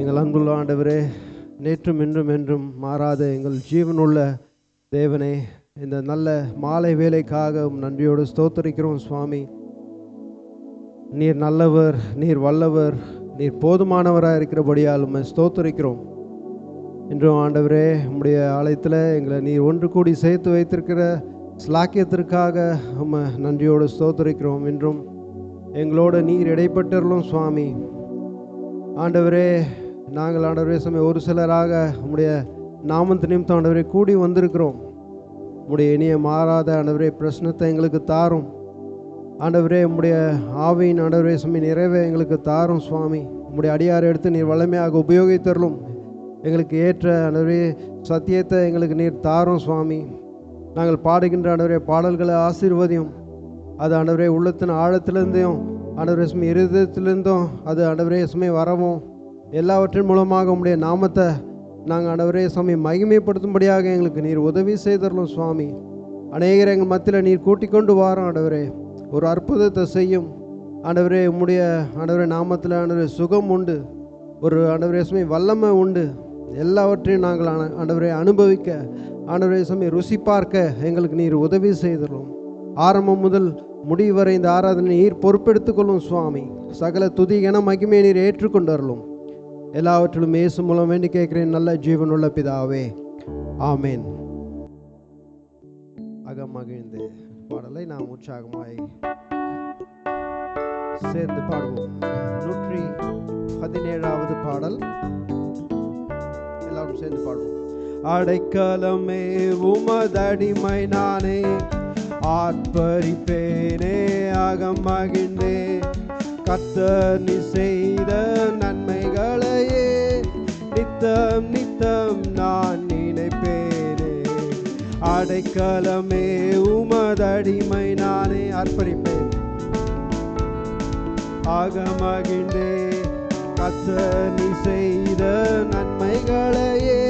எங்கள் அன்புள்ள ஆண்டவரே, நேற்றும் இன்றும் என்றும் மாறாத எங்கள் ஜீவனுள்ள தேவனே, இந்த நல்ல மாலை வேலைக்காக நன்றியோடு ஸ்தோத்தரிக்கிறோம் சுவாமி. நீர் நல்லவர், நீர் வல்லவர், நீர் போதுமானவராக இருக்கிறபடியால் உம்மை ஸ்தோத்தரிக்கிறோம். இன்றும் ஆண்டவரே, உம்முடைய ஆலயத்தில் எங்களை நீர் ஒன்று கூடி சேர்த்து வைத்திருக்கிற ஸ்லாக்கியத்திற்காக உம்மை நன்றியோடு ஸ்தோத்தரிக்கிறோம். இன்றும் எங்களோட நீர் இடைப்பட்டருளும் சுவாமி. ஆண்டவரே, நாங்கள் ஆண்டவரே சமயம் ஒரு சிலராக உம்முடைய நாமத்து நிமித்தம் ஆண்டவரே கூடி வந்திருக்கிறோம். உம்முடைய இனிய மாறாத ஆண்டவரே பிரச்சனத்தை எங்களுக்கு தாரும். ஆண்டவரே, உம்முடைய ஆவியின் ஆண்டவரே சமயம் நிறைவே எங்களுக்கு தாரும் சுவாமி. உம்முடைய அடியாரை எடுத்து நீர் வல்லமையாக உபயோகித்தரலும். எங்களுக்கு ஏற்ற ஆண்டவரே சத்தியத்தை எங்களுக்கு நீர் தாரும் சுவாமி. நாங்கள் பாடுகின்ற ஆண்டவரே பாடல்களை ஆசீர்வதியும். அது ஆண்டவரே உள்ளத்தின் ஆழத்திலிருந்தும் ஆண்டவரே சமயம் இருதயத்திலிருந்தும் அது ஆண்டவரே சமயம் வரவும், எல்லாவற்றின் மூலமாக உம்முடைய நாமத்தை நாங்கள் ஆண்டவரே சமயம் மகிமைப்படுத்தும்படியாக எங்களுக்கு நீர் உதவி செய்தரலும் சுவாமி. அநேகர் எங்கள் மத்தியில் நீர் கூட்டிக் கொண்டு வாரோம் ஆண்டவரே. ஒரு அற்புதத்தை செய்யும் ஆண்டவரே. உம்முடைய ஆண்டவரே நாமத்தில் ஆண்டவரே சுகம் உண்டு, ஒரு ஆண்டவரே சமயம் வல்லமை உண்டு. எல்லாவற்றையும் நாங்கள் ஆண்டவரே அனுபவிக்க, ஆண்டவரே சமயம் ருசி பார்க்க எங்களுக்கு நீர் உதவி செய்தரலும். ஆரம்பம் முதல் முடிவு வரை இந்த ஆராதனை நீர் பொறுப்பெடுத்துக் கொள்ளும் சுவாமி. சகல துதி என மகிமையை நீர் ஏற்றுக்கொண்டு வரலும். எல்லாவற்றிலும் இயேசு மூலம் வேண்டி கேட்கிறேன் நல்ல ஜீவனுள்ள பிதாவே, ஆமேன். அகமகிழ்ந்த பாடலை நாம் உற்சாகமாய் சேர்ந்து பாடுவோம். 117வது பாடல் எல்லாரும் சேர்ந்து பாடுவோம். அடைக்கலமே உமதடிமை நானே, ஆர்ப்பரிப்பேனே அகமகிழ்ந்தே. கர்த்தர் நீ செய்த நன்மைகளையே நித்தம் நித்தம் நான் நினைப்பேனே. அடைக்கலமே உமதடிமை நானே, ஆர்ப்பரிப்பேன் அகமகிழ்ந்தே. கர்த்தர் நீ செய்த நன்மைகளையே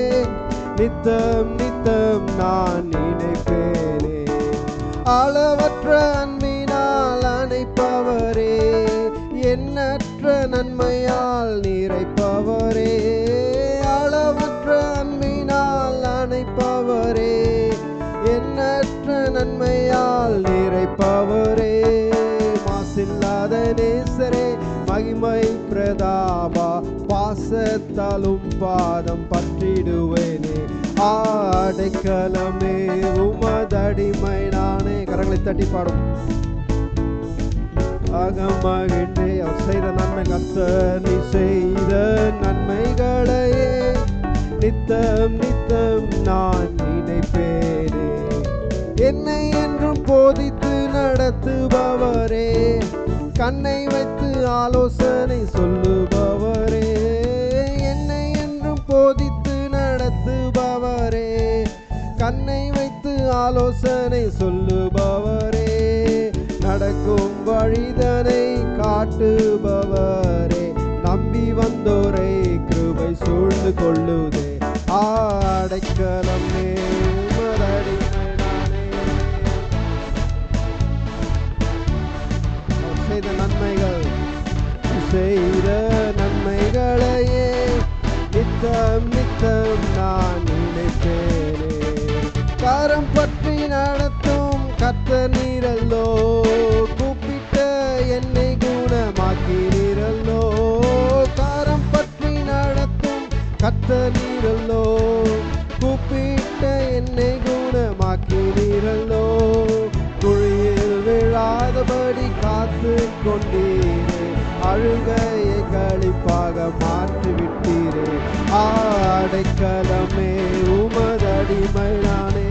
நித்தம் நித்தம் நான் நினைப்பேனே. அளவற்ற அன்பினால் அணைப்பவரே, எண்ணற்ற நன்மையால் நிறைப்பவரே. அளவற்ற அன்பினால் அணைப்பவரே, எண்ணற்ற நன்மையால் நிறைப்பவரே. மாசில்லாத நேசரே, மகிமை பிரதாபா, பாசத்தாலும் பாதம் பற்றிடுவேனே. அடைக்கலமே உமதடிமை நானே. கரங்களை தட்டி பாடும். அகமகிழ்ந்தே அவர் செய்த நன்மை, கர்த்தர் நீ செய்த நன்மைகளையே நித்தம் நித்தம் நான் நினைப்பேனே. என்னை என்றும் போதித்து நடத்துபவரே, கண்ணை வைத்து ஆலோசனை சொல்லுபவரே. என்னை என்றும் போதித்து நடத்துபவரே, கண்ணை வைத்து ஆலோசனை சொல்லுபவரே. நடக்கும் வழிதனை காட்டுபவரே, நம்பி வந்தோரை கிருபை சூழ்ந்து கொள்ளுதே. அடைக்கலமே உமதடிமை நானே. செய்த நன்மைகள் செய்த நன்மைகளையே நித்தம் நித்தம் நான் நினைப்பேனே. கரம் பற்றி நடத்தும் கர்த்தர் நீரல்லோ, கூப்பிட்ட என்னை குணமாக்கிறீரல்லோ. கரம் பற்றி நடத்தும் கர்த்தர் நீரல்லோ, கூப்பிட்ட என்னை குணமாக்கிறீரல்லோ. குழியில் விழாதபடி காத்து கொண்டீரே, அழுகையை களிப்பாக மாற்றிவிட்டீரே. அடைக்கலமே உமதடிமை நானே.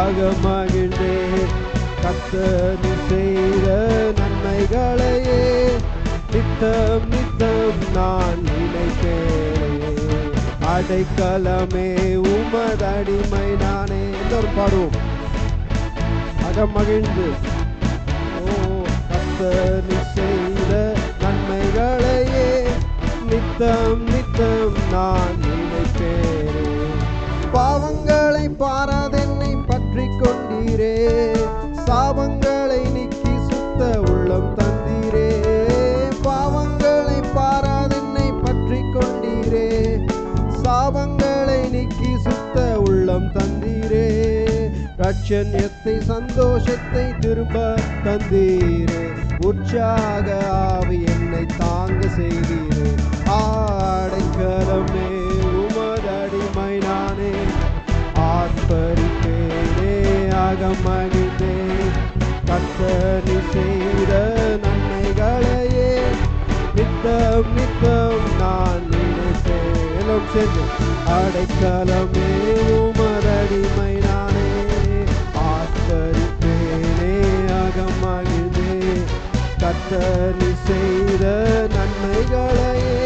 அகமகிழ்ந்தே கர்த்தர் நீ செய்த நன்மைகளையே நித்தம் நித்தம் நான் நினைப்பேனே. அடைக்கலமே உமதடிமை நானே. எல்லோரும் பாடுவோம். அகமகிழ்ந்து கர்த்தர் நீ செய்த நன்மைகளையே நித்தம் நித்தம் நான் நினைப்பேனே. பாவங்களை பாராதென்னை பற்றி கொண்டீரே, சாபங்களை நீக்கி சுத்த உள்ளம் தந்தீரே. பாவங்களை ஆச்சரியத்தை சந்தோஷத்தை திரும்ப தந்தீரே. உற்சாக ஆவி என்னை தாங்க செய்தீரே. அடைக்கலமே உமதடிமை நானே. ஆர்ப்பரிப்பேனே அகமகிழ்ந்தே. கர்த்தர் செய்த நன்மைகளையே நித்தம் நித்தம் நான் நினைத்தேன். எல்லாம் சேர்ந்து அடைக்கலமே உமதடிமை நானே. ஆர்ப்பரிப்பேனே அகமகிழ்ந்தே. கர்த்தர் செய்த நன்மைகளையே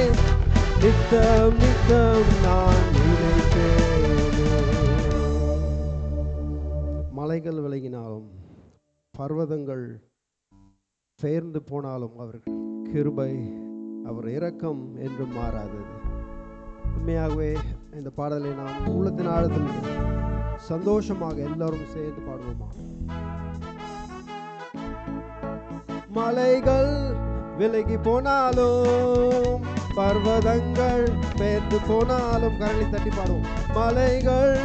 நித்தம் நித்தம் நான் நினைத்தேனே. மலைகள் விலகினாலும் பர்வதங்கள் பெயர்ந்து போனாலும் அவர் கிருபை அவர் இரக்கம் என்றும் மாறாதது. உண்மையாகவே இந்த பாடலை நாம் உள்ளத்தின் ஆழத்தில் சந்தோஷமாக எல்லாரும் சேர்ந்து பாடுவோமா? மலைகள் விலகி போனாலும் பர்வதங்கள் பெயர்ந்து போனாலும், கரங்களை தட்டி பாடுவோம். மலைகள்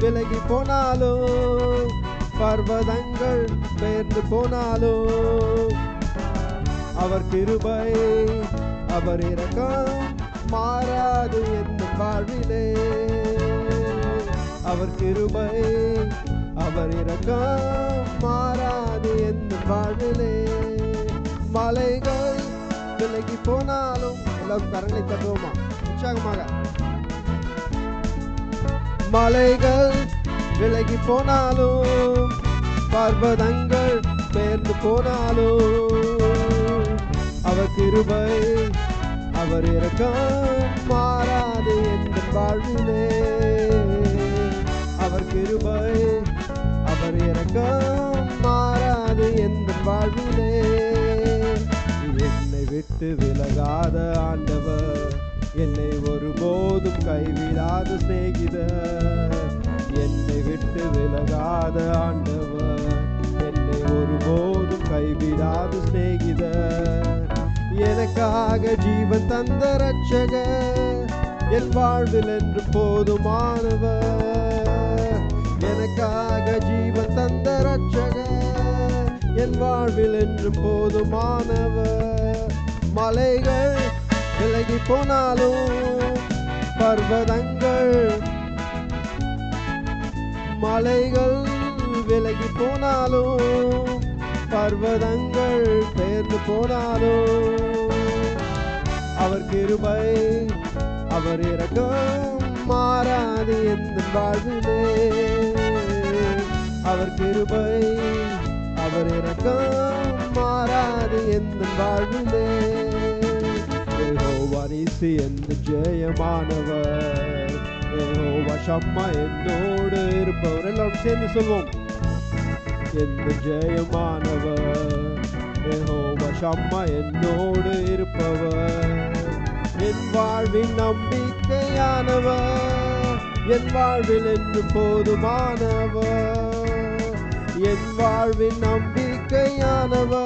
விலகி போனாலும் பர்வதங்கள் பெயர்ந்து போனாலும் அவர் கிருபை அவர் இரக்கம் மாறாது என்னும் வாழ்விலே. அவர் கிருபை அவர் இரக்கம் மாறாது என்னும் வாழ்விலே. மலைகள் விலகி போனாலும், எல்லாம் கரங்களை தட்டுவோமா உற்சாகமாக? மலைகள் விலகி போனாலும் பர்வதங்கள் பெயர்ந்து போனாலும் அவர் கிருபை அவர் இரக்கம் மாறாது என்ற வாழ்விலே. அவர் கிருபை அவர் இரக்கம் மாறாது என்ற வாழ்விலே. என்னை விட்டு விலகாத ஆண்டவர், என்னை ஒருபோதும் கைவிடாத சிநேகிதர். என்னை விட்டு விலகாத ஆண்டவர், என்னை ஒருபோதும் கைவிடாத சிநேகிதர். எனக்காக ஜீவன் தந்த ரட்சகர், என் வாழ்வில் என்று போதுமானவர். எனக்காக ஜீவன் தந்த ரட்சகர், என் வாழ்வில் என்று போதுமானவர். மலைகள் விலகி போனாலும் பர்வதங்கள், மலைகள் விலகி போனாலும் பர்வதங்கள் பெயர்ந்து போனாலும் அவர் கிருபை அவர் இரக்கம் மாறாது எந்த வாழ்விலே. அவர் கிருபை அவர் இரக்கம் மாறாது எந்த வாழ்விலே. யெகோவா நீசி என்று ஜெயமானவர், யெகோவா ஷம்மா என்னோடு இருப்பவர். எல்லாம் சேர்ந்து சொல்வோம். எந்த ஜெயமானவர், யெகோவா ஷம்மா என்னோடு இருப்பவர். என் வாழ்வின் நம்பிக்கையானவர், என் வாழ்வில் என்று போதுமானவர். என் வாழ்வின் நம்பிக்கையானவர்,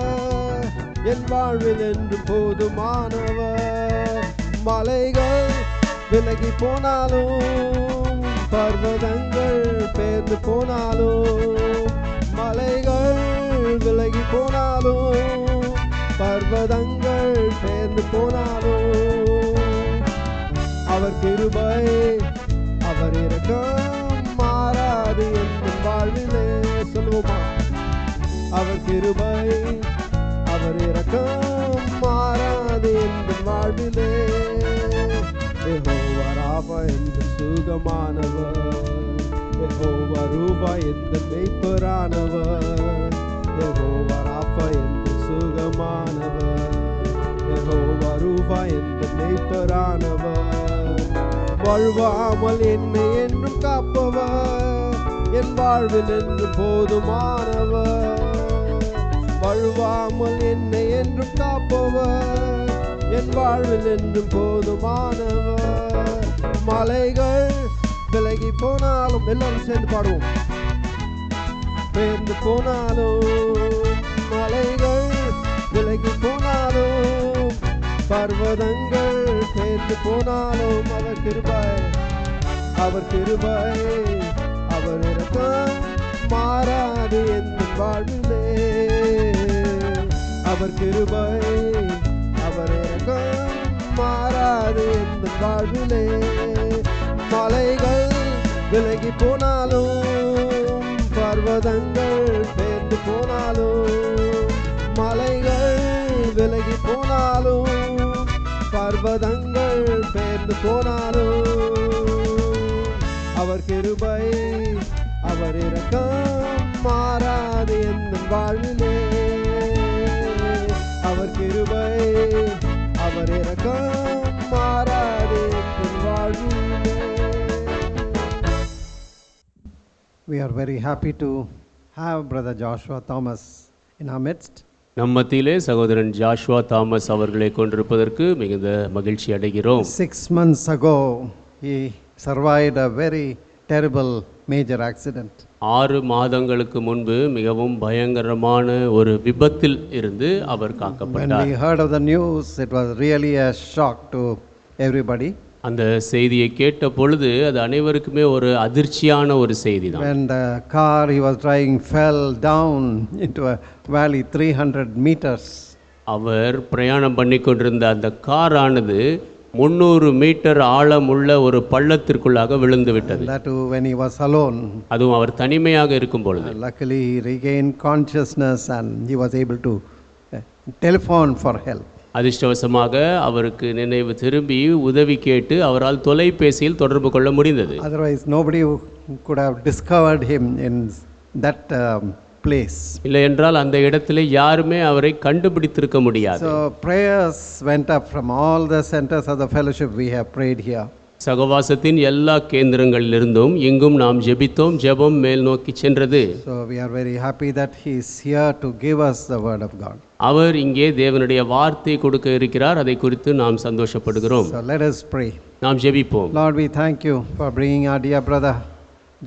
என் வாழ்வில் என்று போதுமானவர். மலைகள் விலகி போனாலும் பர்வதங்கள் பெயர்ந்து போனாலும், மலைகள் விலகி போனாலும் பர்வதங்கள் பெயர்ந்து போனாலும் அவர் கிருபை அவர் இரக்கம் மாறாது என்னும் வாழ்விலே. சொல்லுவோமா? அவர் கிருபை அவர் இரக்கம் மாறாது என்னும் வாழ்விலே. யெகோவா ராபா என்று சுகமானவர், யெகோவா ரூபா என்று மெய்ப்பரானவர். யெகோவா ராபா என்று சுகமானவர், யெகோவா ரூபா என்று மெய்ப்பரானவர். வாழ்வாமல் என்னை என்றும் காப்பவர், என் வாழ்வில் என்று போதுமானவர். வாழ்வாமல் என்னை என்றும் காப்பவர், என் வாழ்வில் என்று போதுமானவர். மலைகள் விலகி போனாலும், எல்லாரும் சேர்ந்து பாடுவோம். பெயர்ந்து போனாலும், மலைகள் விலகி போனாலும், பர்வதங்கள் பெயர்ந்து போனாலும் அவர் கிருபை அவர் கிருபை அவர் இரக்கம் மாறாது என் வாழ்விலே. அவர் கிருபை அவர் இரக்கம் மாறாது என் வாழ்விலே. மலைகள் விலகி போனாலும் பர்வதங்கள் பெயர்ந்து போனாலும், மலைகள் விலகி போனாலும் பர்வதங்கள் பெயர்ந்து போனாலும், அவர் கிருபை அவர் இரக்கம் மாறாது என் வாழ்விலே. அவர் கிருபை அவர் இரக்கம் மாறாது என் வாழ்விலே. We are very happy to have Brother Joshua Thomas in our midst. நம் மத்தியிலே சகோதரன் ஜாஷுவா தாமஸ் அவர்களை கொண்டிருப்பதற்கு மிகுந்த மகிழ்ச்சி அடைகிறோம். 6 months ago he survived a very terrible major accident. 6 மாதங்களுக்கு முன்பு மிகவும் பயங்கரமான ஒரு விபத்தில் இருந்து அவர் When காக்கப்பட்டார். we heard of the news, it was really a shock to everybody. அந்த செய்தியை கேட்ட பொழுது அது அனைவருக்குமே ஒரு அதிர்ச்சியான ஒரு செய்தி தான். When the car he was driving fell down into a valley 300 meters. அவர் பிரயாணம் பண்ணி கொண்டிருந்த அந்த காரானது 300 மீட்டர் ஆழமுள்ள ஒரு பள்ளத்திற்குள்ளாக விழுந்து விட்டது. That too when he was alone. அதுவும் அவர் தனிமையாக இருக்கும் பொழுது. Luckily he regained consciousness and he was able to telephone for help. அதிர்ஷ்டவசமாக அவருக்கு நினைவு திரும்பி உதவி கேட்டு அவரால் தொலைபேசியில் தொடர்பு கொள்ள முடிந்தது. Otherwise nobody could have discovered him in that place. இல்லை என்றால் அந்த இடத்திலே யாருமே அவரை கண்டுபிடித்திருக்க முடியாது. So prayers went up from all the centers of the fellowship. We have prayed here. சகவாசத்தின் எல்லா கேந்திரங்களிலிருந்தும் இங்கும் நாம் ஜெபித்தோம். ஜெபம் மேல் நோக்கி சென்றது. So we are very happy that he is here to give us the word of God. அவர் இங்கே தேவனுடைய வார்த்தை கொடுக்க இருக்கிறார். அதை குறித்து நாம் சந்தோஷப்படுகிறோம். So let us pray. நாம் ஜெபிப்போம். Lord, we thank you for bringing our dear brother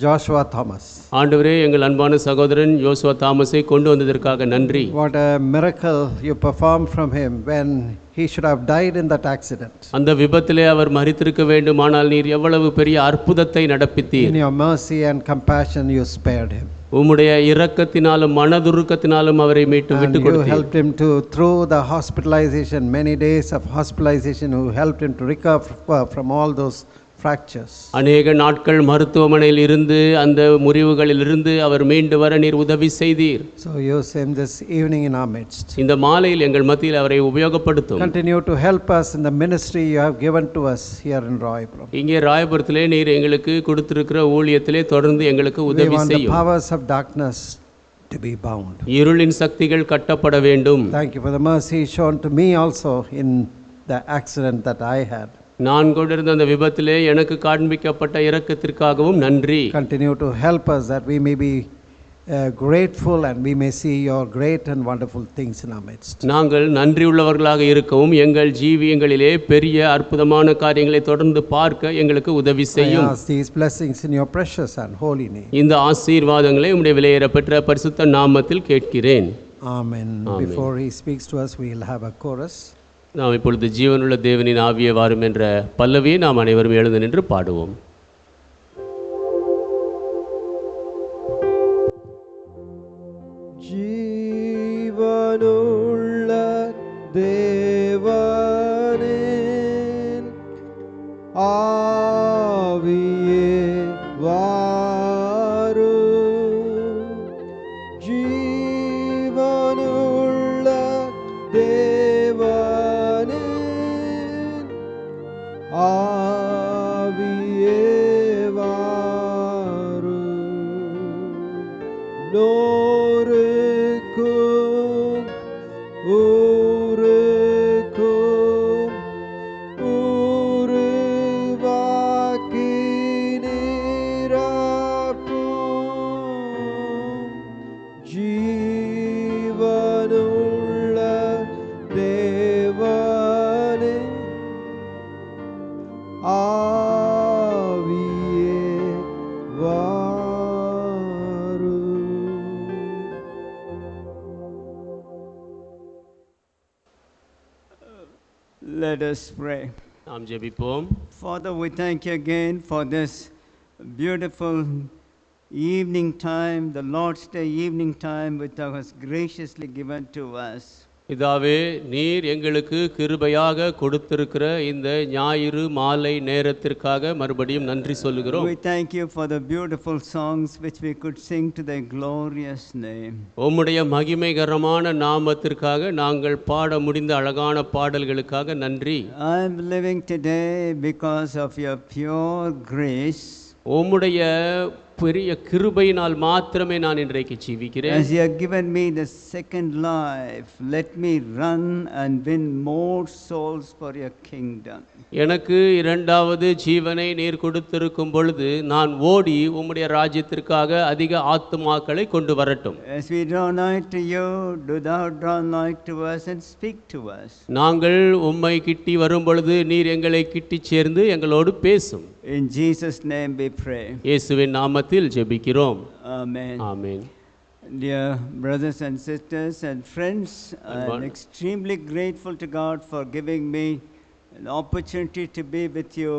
Joshua Thomas. ஆண்டவரே, எங்கள் அன்பான சகோதரன் யோசுவா தாமஸை கொண்டு வந்ததற்காக நன்றி. What a miracle you performed from him when he should have died in that accident. அந்த விபத்திலே அவர் மரித்திருக்க வேண்டுமானால் நீர் எவ்வளவு பெரிய அற்புதத்தை நடப்பித்தீர். In your mercy and compassion you spared him. உம்முடைய இரக்கத்தினாலும் மனதுருக்கத்தினாலும் அவரை மீட்டு விட்டு You கொடுத்தீர். helped him to, through the hospitalization, many days of hospitalization, you helped him to recover from all those fractures. அநேக நாட்கள் மருத்துவமனையில் இருந்து அந்த முறிவுகளில் இருந்து அவர் மீண்டு வர நீர் உதவி செய்தீர். So use him this evening in our midst. இந்த மாலையில் எங்கள் மத்தியில் அவரை உபயோகப்படுத்தும். Continue to help us in the ministry you have given to us here in Roypuram. இங்கே ராயபுரத்திலே நீர் எங்களுக்கு கொடுத்திருக்கிற ஊழியத்திலே தொடர்ந்து எங்களுக்கு We உதவி want the செய்யும். powers of darkness to be bound. இருளின் சக்திகள் கட்டப்பட வேண்டும். Thank you for the mercy shown to me also in the accident that I had. நான் கொண்டிருந்த அந்த விபத்திலே எனக்கு காண்பிக்கப்பட்ட இரக்கத்திற்காகவும் நன்றி. Continue to help us that we may be grateful and we may see your great and wonderful things in our midst. நாங்கள் நன்றியுள்ளவர்களாக இருக்கவும் எங்கள் ஜீவியங்களிலே பெரிய அற்புதமான காரியங்களை தொடர்ந்து பார்க்க எங்களுக்கு உதவி I செய்யும். ask these blessings in your precious and holy name. இந்த ஆசீர்வாதங்களை உம்முடைய விலையேறப்பெற்ற பரிசுத்த நாமத்தில் கேட்கிறேன். Amen. Amen. Before he speaks to us, we will have a chorus. நாம் இப்பொழுது ஜீவனுள்ள தேவனின் ஆவியே வாரும் என்ற பல்லவியை நாம் அனைவரும் எழுந்து நின்று பாடுவோம். ஜீவனுள்ள தேவனின் ஆவியே வாரும். ஜீவனுள்ள தேவனின் ஆவியே வாரும். நோருக்கும் ஊருக்கும் உருவாக்கி நிரப்பும். ஜீவனுள்ள தேவனின் ஆவியே வாரும். Let us pray. நாம் ஜெபிப்போம். Father, we thank you again for this beautiful evening time, the Lord's Day evening time, which Thou hast graciously given to us. பிதாவே, நீர் எங்களுக்கு கிருபையாக கொடுத்திருக்கிற இந்த ஞாயிறு மாலை நேரத்திற்காக மறுபடியும் நன்றி சொல்லுகிறோம். We thank you for the beautiful songs which we could sing to thy glorious name. உம்முடைய மகிமைகரமான நாமத்திற்காக நாங்கள் பாட முடிந்த அழகான பாடல்களுக்காக நன்றி. I am living today because of your pure grace. உம்முடைய பெரிய கிருபையினால் மாத்திரமே நான் இன்றைக்கு ஜீவிக்கிறேன். As you have given me the second life, let me run and win more souls for your kingdom. எனக்கு இரண்டாவது ஜீவனை நீர் கொடுத்திருக்கும் பொழுது நான் ஓடி உம்முடைய ராஜ்யத்திற்காக அதிக ஆத்துமாக்களை கொண்டு வரட்டும். As we draw nigh to you, do thou draw nigh to us and speak to us. நாங்கள் உம்மை கிட்டி வரும் பொழுது நீர் எங்களை கிட்டி சேர்ந்து எங்களோடு பேசும். In Jesus' name we pray. இயேசுவின் நாமத்தில் ஜெபிக்கிறோம். Amen. Amen. Dear brothers and sisters and friends, I am Amen. extremely grateful to God for giving me an opportunity to be with you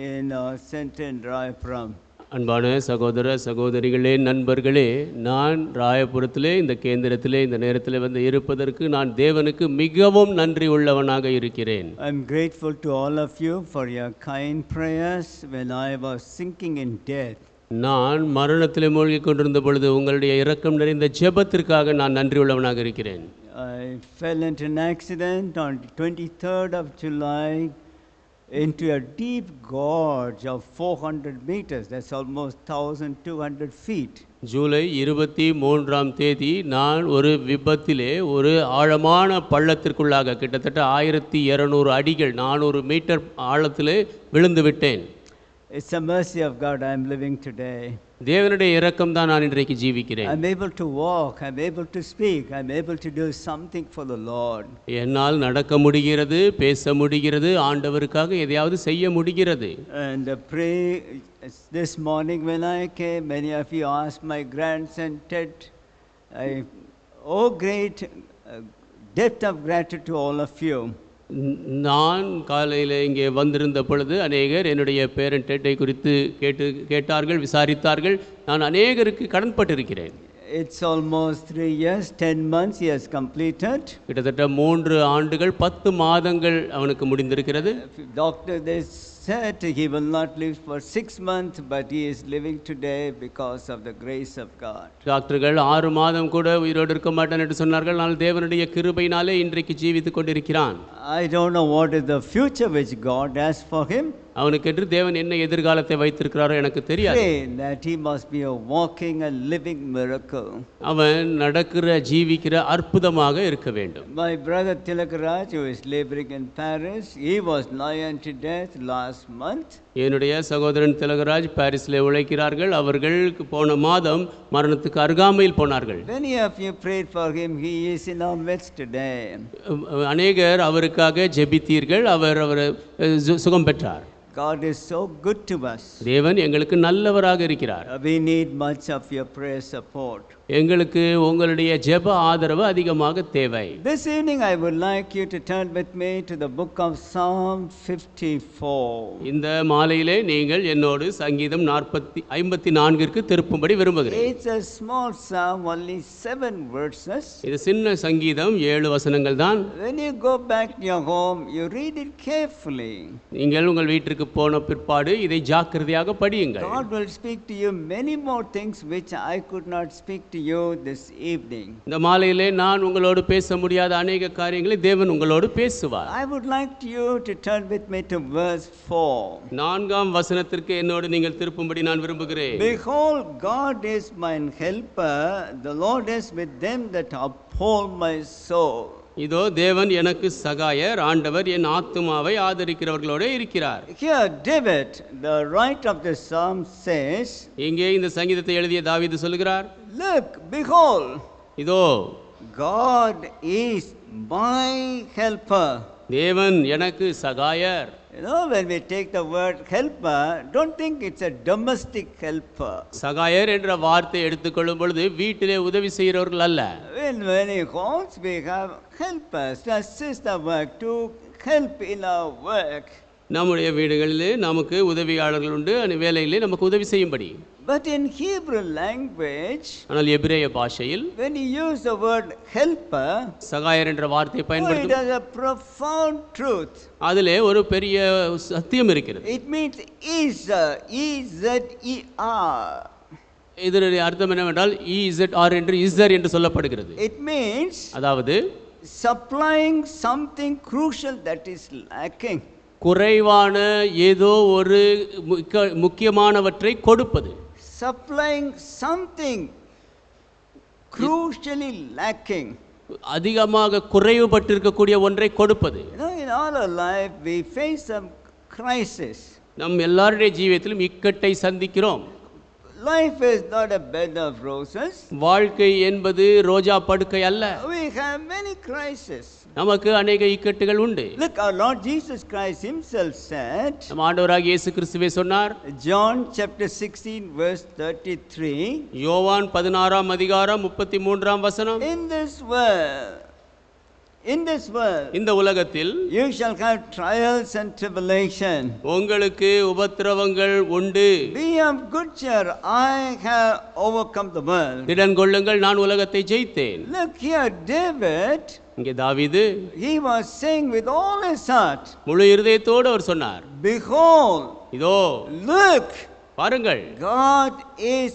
in our center in Rayapuram. அன்பான சகோதர சகோதரிகளே, நண்பர்களே, நான் ராயபுரத்திலே இந்த கேந்திரத்திலே இந்த நேரத்தில் வந்து இருப்பதற்கு நான் தேவனுக்கு மிகவும் நன்றி உள்ளவனாக இருக்கிறேன். I am grateful to all of you for your kind prayers when I was sinking in death. நான் மரணத்திலே மூழ்கி கொண்டிருந்த பொழுது உங்களுடைய இரக்கம் நிறைந்த ஜெபத்திற்காக நான் நன்றி உள்ளவனாக இருக்கிறேன். I fell into an accident on 23rd of July into a deep gorge of 400 meters. That's almost 1,200 feet. July 23ஆம் தேதி நான் ஒரு விபத்திலே ஒரு ஆழமான பள்ளத்திற்குள்ளாக கிட்டத்தட்ட 1200 அடிகள் 400 மீட்டர் ஆழத்திலே விழுந்து விட்டேன். It's a mercy of God I am living today. தேவனுடைய இரக்கம் தான் நான் இன்றைக்கு ஜீவிக்கிறேன். I'm able to walk, I'm able to speak, I'm able to do something for the Lord. என்னால் நடக்க முடிகிறது, பேச முடிகிறது, ஆண்டவருக்காக எதையாவது செய்ய முடிகிறது. And pray this morning when I came, many of you asked my grandson Ted, great depth of gratitude to all of you. நான் காலையில் இங்கே வந்திருந்த பொழுது அநேகர் என்னுடைய பேரன் டெட்டை குறித்து கேட்டார்கள், விசாரித்தார்கள். நான் அநேகருக்கு கடன்பட்டிருக்கிறேன். It's almost 3 years, 10 months he has completed. கிட்டத்தட்ட 3 ஆண்டுகள் 10 மாதங்கள் அவனுக்கு முடிந்திருக்கிறது. Doctor, they said he will not live for 6 months, but he is living today because of the grace of God. டாக்டர்கள் 6 மாதம் கூட உயிரோடு இருக்க மாட்டான் என்று சொன்னார்கள். ஆனால் தேவனுடைய கிருபையினாலே இன்றைக்கு ஜீவித்துக் கொண்டிருக்கிறான். I don't know what is the future which God has for him. அவனுக்கென்று தேவன் என்ன எதிர்காலத்தை வைத்திருக்கிறாரோ எனக்கு தெரியாது. Pray that he must be a walking and living miracle. அவன் நடக்கிற ஜீவிக்கிற அற்புதமாக இருக்க வேண்டும். My brother Tilakaraj, who is laboring in Paris, he was nigh unto death last month. என்னுடைய சகோதரன் திலகராஜ் பாரிஸில் உழைக்கிறார்கள். அவர்கள் போன மாதம் மரணத்துக்கு அருகாமையில் போனார்கள். Many of you prayed for him. He is in our midst today. அநேகர் அவருக்காக ஜெபித்தீர்கள். அவர் சுகம் பெற்றார். God is so good to us. தேவன் எங்களுக்கு நல்லவராக இருக்கிறார். We need much of your prayer support. எங்களுக்கு உங்களுடைய ஜெப ஆதரவு அதிகமாக தேவை. This evening I would like you to turn with me to the book of Psalm 54. இந்த மாலையிலே நீங்கள் என்னோடு சங்கீதம் 54ற்கு திருப்பும்படி விரும்புகிறேன். It's a small psalm, only 7 verses. இது சின்ன சங்கீதம், 7 வசனங்கள் தான். When you go back to your home, you read it carefully. நீங்கள் உங்கள் வீட்டிற்கு போன பிற்பாடு இதை ஜாக்கிரதையாக படியுங்கள். God will speak to you many more things which I could not speak to you this evening. இந்த மாலையிலே நான் உங்களோடு பேச முடியாத அநேக காரியங்களை தேவன் உங்களோடு பேசுவார். I would like you to turn with me to verse 4. 4ஆம் வசனத்திற்கு என்னோடு நீங்கள் திருப்பும்படி நான் விரும்புகிறேன். Behold, God is mine helper, the Lord is with them that uphold my soul. இதோ தேவன் எனக்கு சகாயர், ஆண்டவர் என் ஆத்துமாவை ஆதரிக்கிறவர்களோடு இருக்கிறார். Here David, the writer of the psalm, says, இங்கே இந்த சங்கீதத்தை எழுதிய தாவீது சொல்கிறார், look, behold, இதோ God is my helper. தேவன் எனக்கு சகாயர். You know, when we take the word helper, don't think it's a domestic helper. சகாயர் என்ற வார்த்தை எடுத்துக்கொள்ளும் பொழுது வீட்டிலே உதவி செய்கிறவர்கள் அல்ல. In many homes we have helpers to assist our work, to help in our work. நம்முடைய வீடுகளிலே நமக்கு உதவியாளர்கள் உண்டு, அந்த வேலையிலே நமக்கு உதவி செய்யும்படி. But in Hebrew language, ஆனால் எபிரேய பாஷையில் when you use the word helper, சகாயர் என்ற வார்த்தையை it பயன்படுத்தும் has a profound truth. அதிலே ஒரு பெரிய சத்தியம் இருக்கிறது. It means E-Z-E-R. இதனுடைய அர்த்தம் என்னவென்றால் EZR என்று இஸ்ஸர் என்று சொல்லப்படுகிறது. It means அதாவது supplying something crucial that is lacking. குறைவான ஏதோ ஒரு முக்கியமானவற்றை கொடுப்பது. Supplying something crucially lacking. அதிகமாக குறைவுபட்டிருக்கக்கூடிய ஒன்றை கொடுப்பது. You know, in all our life we face some crisis. நம் எல்லாருடைய ஜீவியத்திலும் இக்கட்டை சந்திக்கிறோம். Life is not a bed of roses. வாழ்க்கை என்பது ரோஜா படுக்கை அல்ல. We have many crises. நமக்கு அநேக இக்கட்டுகள் உண்டு. Look, our Lord Jesus Christ himself said, நம் ஆண்டவராகிய இயேசு கிறிஸ்துவே சொன்னார், John chapter 16 verse 33, யோவான் 16ஆம் அதிகாரம் 33ஆம் வசனம், in this world இந்த உலகத்தில் you shall have trials and tribulation. உங்களுக்கு உபத்திரவங்கள் உண்டு. Be of good cheer, I have overcome the world. திடன் கொள்ளுங்கள், நான் உலகத்தை ஜெயித்தேன். Look here, David, இங்கே தாவீது he was saying with all his heart, முழு இருதயத்தோடு அவர் சொன்னார், behold, இதோ look, பாருங்கள், God is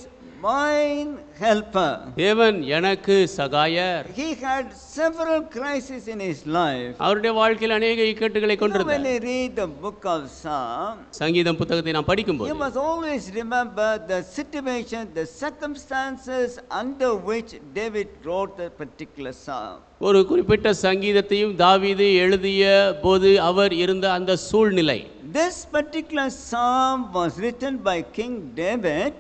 mine helper. தேவன் எனக்கு சகாயர். He had several crises in his life. அவருடைய வாழ்க்கையில் அநேக இக்கட்டுகளை When கொண்டிருந்தார். you read the book of Psalms, சங்கீதம் புத்தகத்தை நாம் you படிக்கும்போது must always remember the situation, the circumstances under which David wrote that particular psalm. ஒரு குறிப்பிட்ட சங்கீதத்தையும் தாவீது எழுதிய போது அவர் இருந்த அந்த சூழ்நிலை. This particular psalm was written by King David.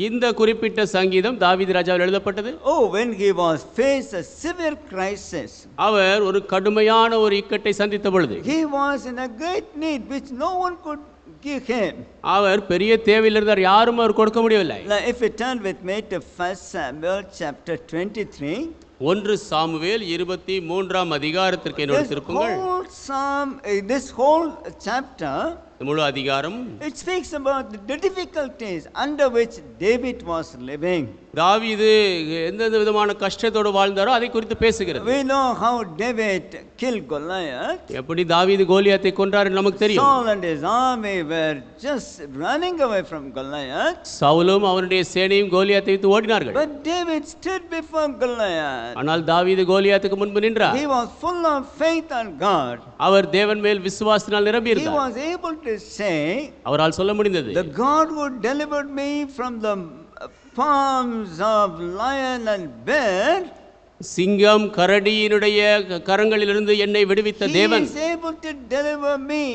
இந்த குறிப்பிட்ட சங்கீதம் தாவீது ராஜாவால் எழுதப்பட்டது. Oh, when he was faced a severe crisis. அவர் ஒரு கடுமையான ஒரு இக்கட்டை சந்தித்த பொழுது, He was in a great need which no one could give him. அவர் பெரிய தேவையில் இருந்தார், யாரும் அவர் கொடுக்க முடியவில்லை. Now, if you turn with me to 1 Samuel chapter 23. 1 Samuel 23ஆம் அதிகாரத்திற்கு என்னோடு திருப்புங்கள். This whole chapter, முழு அதிகாரம் it speaks about the difficulties under which David was living. தாவீது எந்தெந்த விதமான கஷ்டத்தோடு வாழ்ந்தாரோ அதை குறித்து பேசுகிறது. We know how David killed Goliath. எப்படி தாவீது கோலியாத்தை கொன்றார் என்று நமக்கு தெரியும். Saul and his army were just running away from Goliath. சவுலும் அவனுடைய சேனையும் கோலியாத்தை விட்டு ஓடினார்கள். But David stood before Goliath. ஆனால் தாவீது கோலியாத்துக்கு முன்பு நின்றார். He was full of faith on God. அவர் தேவன் மேல் விசுவாசத்தினால் நிரம்பி He இருந்தார். was able to say, அவரால் சொல்ல முடிந்தது, the God who delivered me from the palms of lion and bear, சிங்கம் கரடியினுடைய கரங்களிலிருந்து என்னை விடுவித்த he தேவன், is able to deliver me.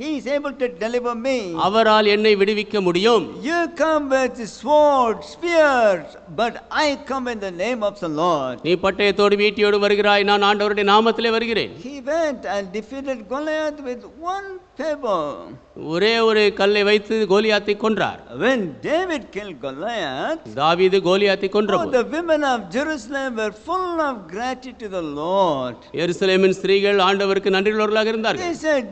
He is able to deliver me. அவரால் என்னை விடுவிக்க முடியும். You come with sword, spears, but I come in the name of the Lord. நீ பட்டயத்தோடு ஈட்டியோடு வருகிறாய், நான் ஆண்டவருடைய நாமத்திலே வருகிறேன். He went and defeated Goliath with one pebble. ஒரே ஒரு கல்லை வைத்து கோலியாத்தை கொன்றார். When David killed Goliath, தாவீது கோலியாத்தை oh, கொன்றபோது the women of Jerusalem were full of gratitude to the Lord. எருசலேமின் ஸ்திரீகள் ஆண்டவருக்கு நன்றியுள்ளவர்களாக இருந்தார்கள். They said,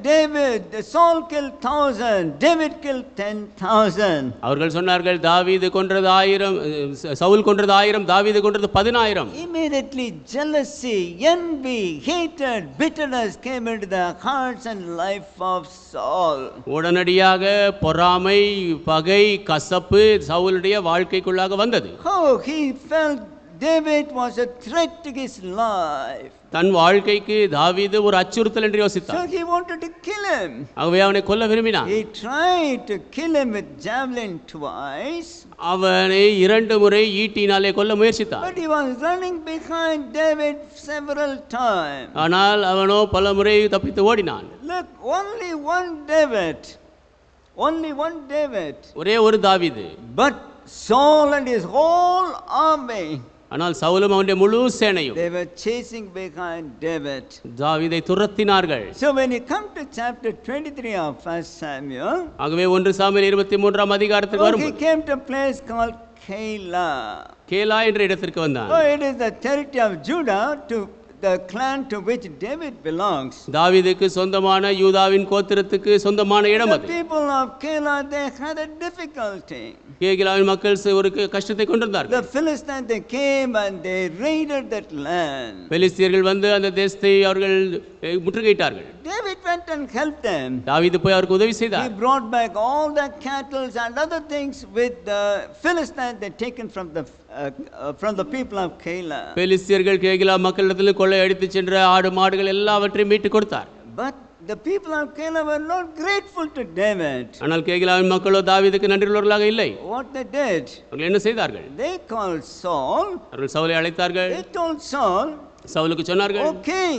Saul killed 1,000, David killed 10,000. அவர்கள் சொன்னார்கள், தாவீது கொன்றது 1000, சவுல் கொன்றது 1000, தாவீது கொன்றது 10000. Immediately jealousy, envy, hatred, bitterness came into the hearts and life of Saul. உடனடியாக பொறாமை, பகை, கசப்பு சவுலுடைய வாழ்க்கைக்குள்ளாக வந்தது. Oh, he felt David was a threat to his life. தன் வாழ்க்கைக்கு தாவீது ஒரு அச்சுறுத்தல் என்று So யோசித்தார். he wanted to kill him. ஆகவே அவனை கொல்ல விரும்பினார். He tried to kill him with javelin twice. அவனை 2 முறை ஈட்டினாலே கொல்ல முயற்சித்தார். But he was running behind David several times. ஆனால் அவனோ பல முறை தப்பித்து ஓடினான். Look, only one David. Only one David. ஒரே ஒரு தாவீது. But Saul and his whole army, ஆனால் சவுலும் அவனுடைய முழு சேனையும் they were chasing behind David. தாவீதை துரத்தினார்கள். So when you come to chapter 23 of 1 Samuel, ஆகவே 1 சாமுவேல் 23ஆம் அதிகாரத்துக்கு he வரும்போது came to a place called Keilah. கேலா என்ற இடத்திற்கு வந்தான். Oh, it is the territory of Judah to the clan to which David belongs. தாவீதுக்கு சொந்தமான யூதாவின் கோத்திரத்துக்கு சொந்தமான இடம் The அது. people of Keilah, they had a difficulty. கேகிலாவின் மக்கள் ஒரு கஷ்டத்தை கொண்டிருந்தார்கள். The Philistines, they came and they raided that land. பெலிஸ்தியர்கள் வந்து அந்த தேசத்தை அவர்கள் முற்றுகையிட்டார்கள். David went and helped them. தாவீது போய் அவருக்கு உதவி He செய்தார். brought back all the cattle and other things with the Philistines they taken from the people of Keilah. பெலிஸ்தியர்கள் கேகிலா மக்களிடத்தில் கொள்ளை அடித்து சென்ற ஆடு மாடுகள் எல்லாவற்றையும் மீட்டு கொடுத்தார். But the people of Keilah were not grateful to David. ஆனால் கேகிலாவின் மக்களோ தாவீதுக்கு நன்றியுள்ளவர்களாக இல்லை. What they did? அவர்கள் என்ன செய்தார்கள்? They called Saul. அவர்கள் சவுலை அழைத்தார்கள். They told Saul, சவுலுக்கு சொன்னார்கள், "O king,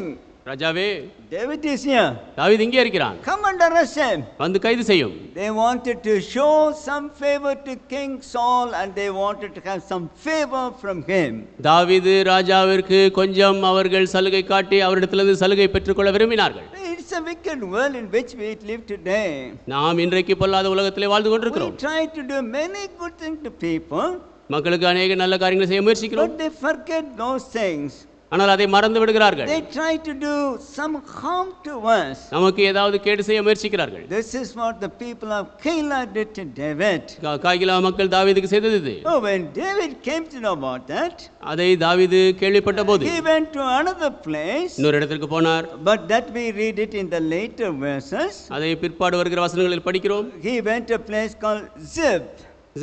ராஜாவே, David is here. தாவீது இங்கே இருக்கிறான். Come and arrest him." வந்து கைது செய்யும். They wanted to show some favor to King Saul and they wanted to have some favor from him. தாவீது ராஜாவிற்கு கொஞ்சம் அவர்கள் சலுகை காட்டி அவரிடத்திலிருந்து சலுகை பெற்றுக்கொள்ள விரும்பினார்கள். It's a wicked world in which we live today. நாம் இன்றைக்கு பொல்லாத உலகத்திலே வாழ்ந்து We கொண்டிருக்கிறோம். try to do many good things to people, மக்களுக்கு அநேக நல்ல காரியங்களை செய்ய முயற்சிக்கிறோம். but they forget those things. ஆனால் அதை மறந்து விடுகிறார்கள். They try to do some harm to us. நமக்கு ஏதாவது கேடு செய்ய முயற்சிக்கிறார்கள். This is what the people of Keilah did to David. காகிலா மக்கள் தாவீதுக்கு செய்தது இது. Oh, when David came to know about that, அதை தாவீது கேள்விப்பட்ட போது he went to another place, இன்னொரு இடத்திற்கு போனார். but that we read it in the later verses. அதை பிற்பாடு வருகிற வசனங்களில் படிக்கிறோம். He went to a place called Ziph.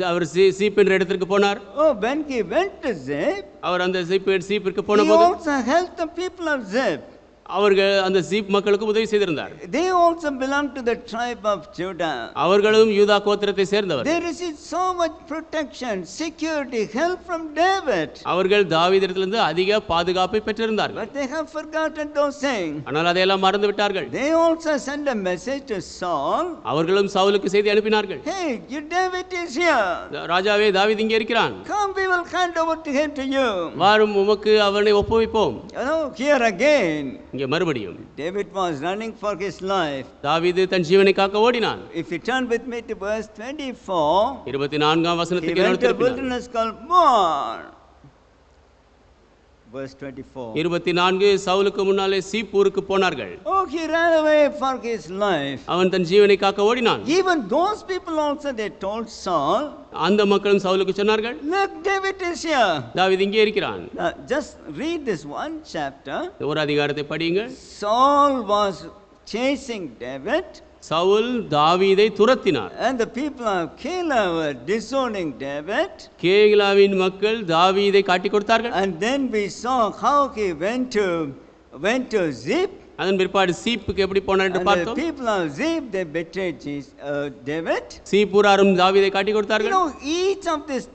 அவர் சீப் என்ற இடத்திற்கு போனார். Oh, when he went to Ziph, அவர் அந்த சீப்பிற்கு he போன போது also helped the people of Ziph. அவர்கள் அந்த சீப் மக்களுக்கு உதவி செய்திருந்தார். They also belong to the tribe of Judah. அவர்களும் யூதா கோத்திரத்தை சேர்ந்தவர். They received so much protection, security, help from David. அவர்கள் தாவீதிடத்திலிருந்து அதிக பாதுகாப்பை பெற்றிருந்தார்கள். But they have forgotten those things. ஆனால் அதையெல்லாம் மறந்து விட்டார்கள். They also sent a message to Saul. அவர்களும் சவுலுக்கு செய்தி அனுப்பினார்கள். Hey, your David is here. ராஜாவே, தாவீது இங்கே இருக்கிறான். Come, we will hand over to him to you. வாரும், உமக்கு அவனை ஒப்புவிப்போம். Here again. இங்கே மறுபடியும் David was running for his life. தாவீது தன் ஜீவனை காக்க ஓடினான். If you turn with me to verse 24, 24ஆம் he வசனத்துக்கு went to a திருப்பினார். wilderness called Moab. Verse 24. 24 சவுலுக்கு முன்னாலே சீப்பூருக்கு போனார்கள். Oh, he ran away for his life. அவன் தன் ஜீவனை காக்க ஓடினான். Even those people also, they told Saul, அந்த மக்களும் சவுலுக்கு சொன்னார்கள், look, David is here. தாவீது இங்கே இருக்கிறான். Just read this one chapter. ஒரு அதிகாரத்தை படியுங்கள். Saul was chasing David. Saul தாவீதை துரத்தினார். And the people of Keilah were disowning David. கேகிலாவின் மக்கள் தாவீதை காட்டிக் கொடுத்தார்கள். And then we saw how he went to Ziph. அதன் பிற்பாடு சீப்புக்கு எப்படி போனார் என்று And the பார்த்தோம். people of Ziph, they betrayed David. சீப்பூராரும் தாவீதை காட்டிக் You கொடுத்தார்கள். know, each of these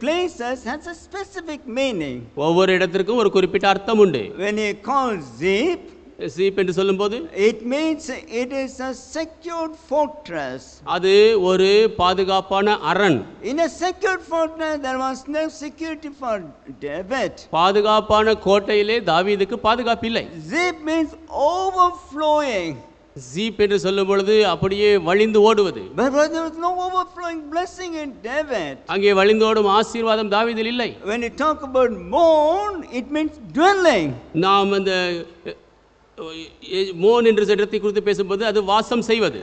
places has a specific meaning. ஒவ்வொரு இடத்திற்கும் ஒரு குறிப்பிட்ட அர்த்தம் உண்டு. When he calls Ziph, Ziph என்று சொல்லும்போது it means it is a secured fortress. அது ஒரு பாதுகாப்பான அரண். In a secured fortress, there was no security for David. பாதுகாப்பான கோட்டையிலே தாவீதுக்கு பாதுகாப்பு இல்லை. Ziph means overflowing. சீப் என்று சொல்லும் பொழுது அப்படியே வழிந்து ஓடுவது. But there was no overflowing blessing in David. அங்கே வழிந்தோடும் ஆசீர்வாதம் தாவீதில் இல்லை. When you talk about mourn, it means dwelling. நாம் அந்த மோன் என்ற இடத்தை குறித்து பேசும்போது அது வாசம் செய்வது.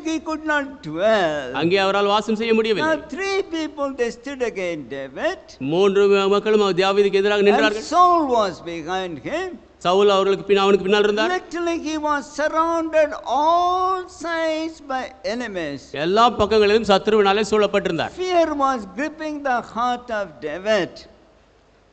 He could not dwell. அங்கே அவரால் வாசம் செய்ய முடியவில்லை. Now 3 people, they stood against David. 3 மக்களும் தாவீதுக்கு எதிராக And நின்றார்கள். Saul was அவனுக்கு him. சவுல் அவனுக்கு பின்னால் இருந்தார். Literally he was surrounded all sides by enemies. எல்லா பக்கங்களிலும் சத்துருவினாலே சூழப்பட்டிருந்தார். Fear was gripping the heart of David.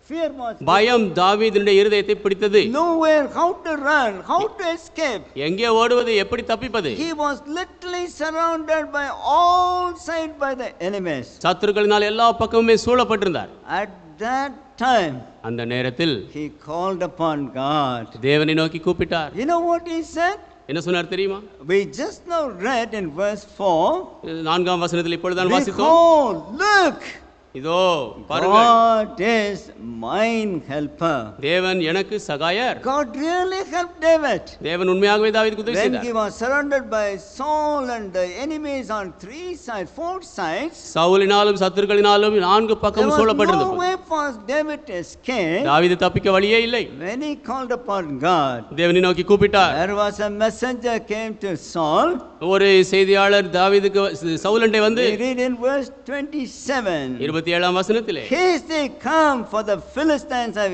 Fear was பயம் தாவீதினுடைய இருதயத்தை பிடித்தது. nowhere how to run, how to escape. எங்கே ஓடுவது, எப்படி தப்பிப்பது? He was literally surrounded by all sides by the enemies. சத்துருக்களினால் எல்லா பக்கமுமே சூழப்பட்டிருந்தார். At that time, அந்த நேரத்தில் he called upon God. தேவனை நோக்கி கூப்பிட்டார். You know what he said? என்ன சொன்னார் தெரியுமா? We just now read in verse 4. 4ஆம் வசனத்தில் இப்பொழுதுதான் வாசித்தோம். Behold, look, இதோ பாருங்கள், God is mine helper. தேவன் எனக்கு சகாயர். God really helped David. தேவன் உண்மையாகவே தாவீதுக்கு உதவி When செய்தார். he was surrounded by Saul and the enemies on 3 sides, 4 sides, சவுலினாலும் சத்துருக்களினாலும் 4 there பக்கம் was சூழப்பட்டிருந்தது. no way for David to escape. தாவீது தப்பிக்க வழியே இல்லை. When he called upon God, தேவனை நோக்கி கூப்பிட்டார். there was a messenger came to Saul. ஒரு செய்தியாளர் தாவீதுக்கு சவுலண்டை வந்து We read in verse 27. 27ஆம் வசனத்திலே, Haste thee, come, for the Philistines have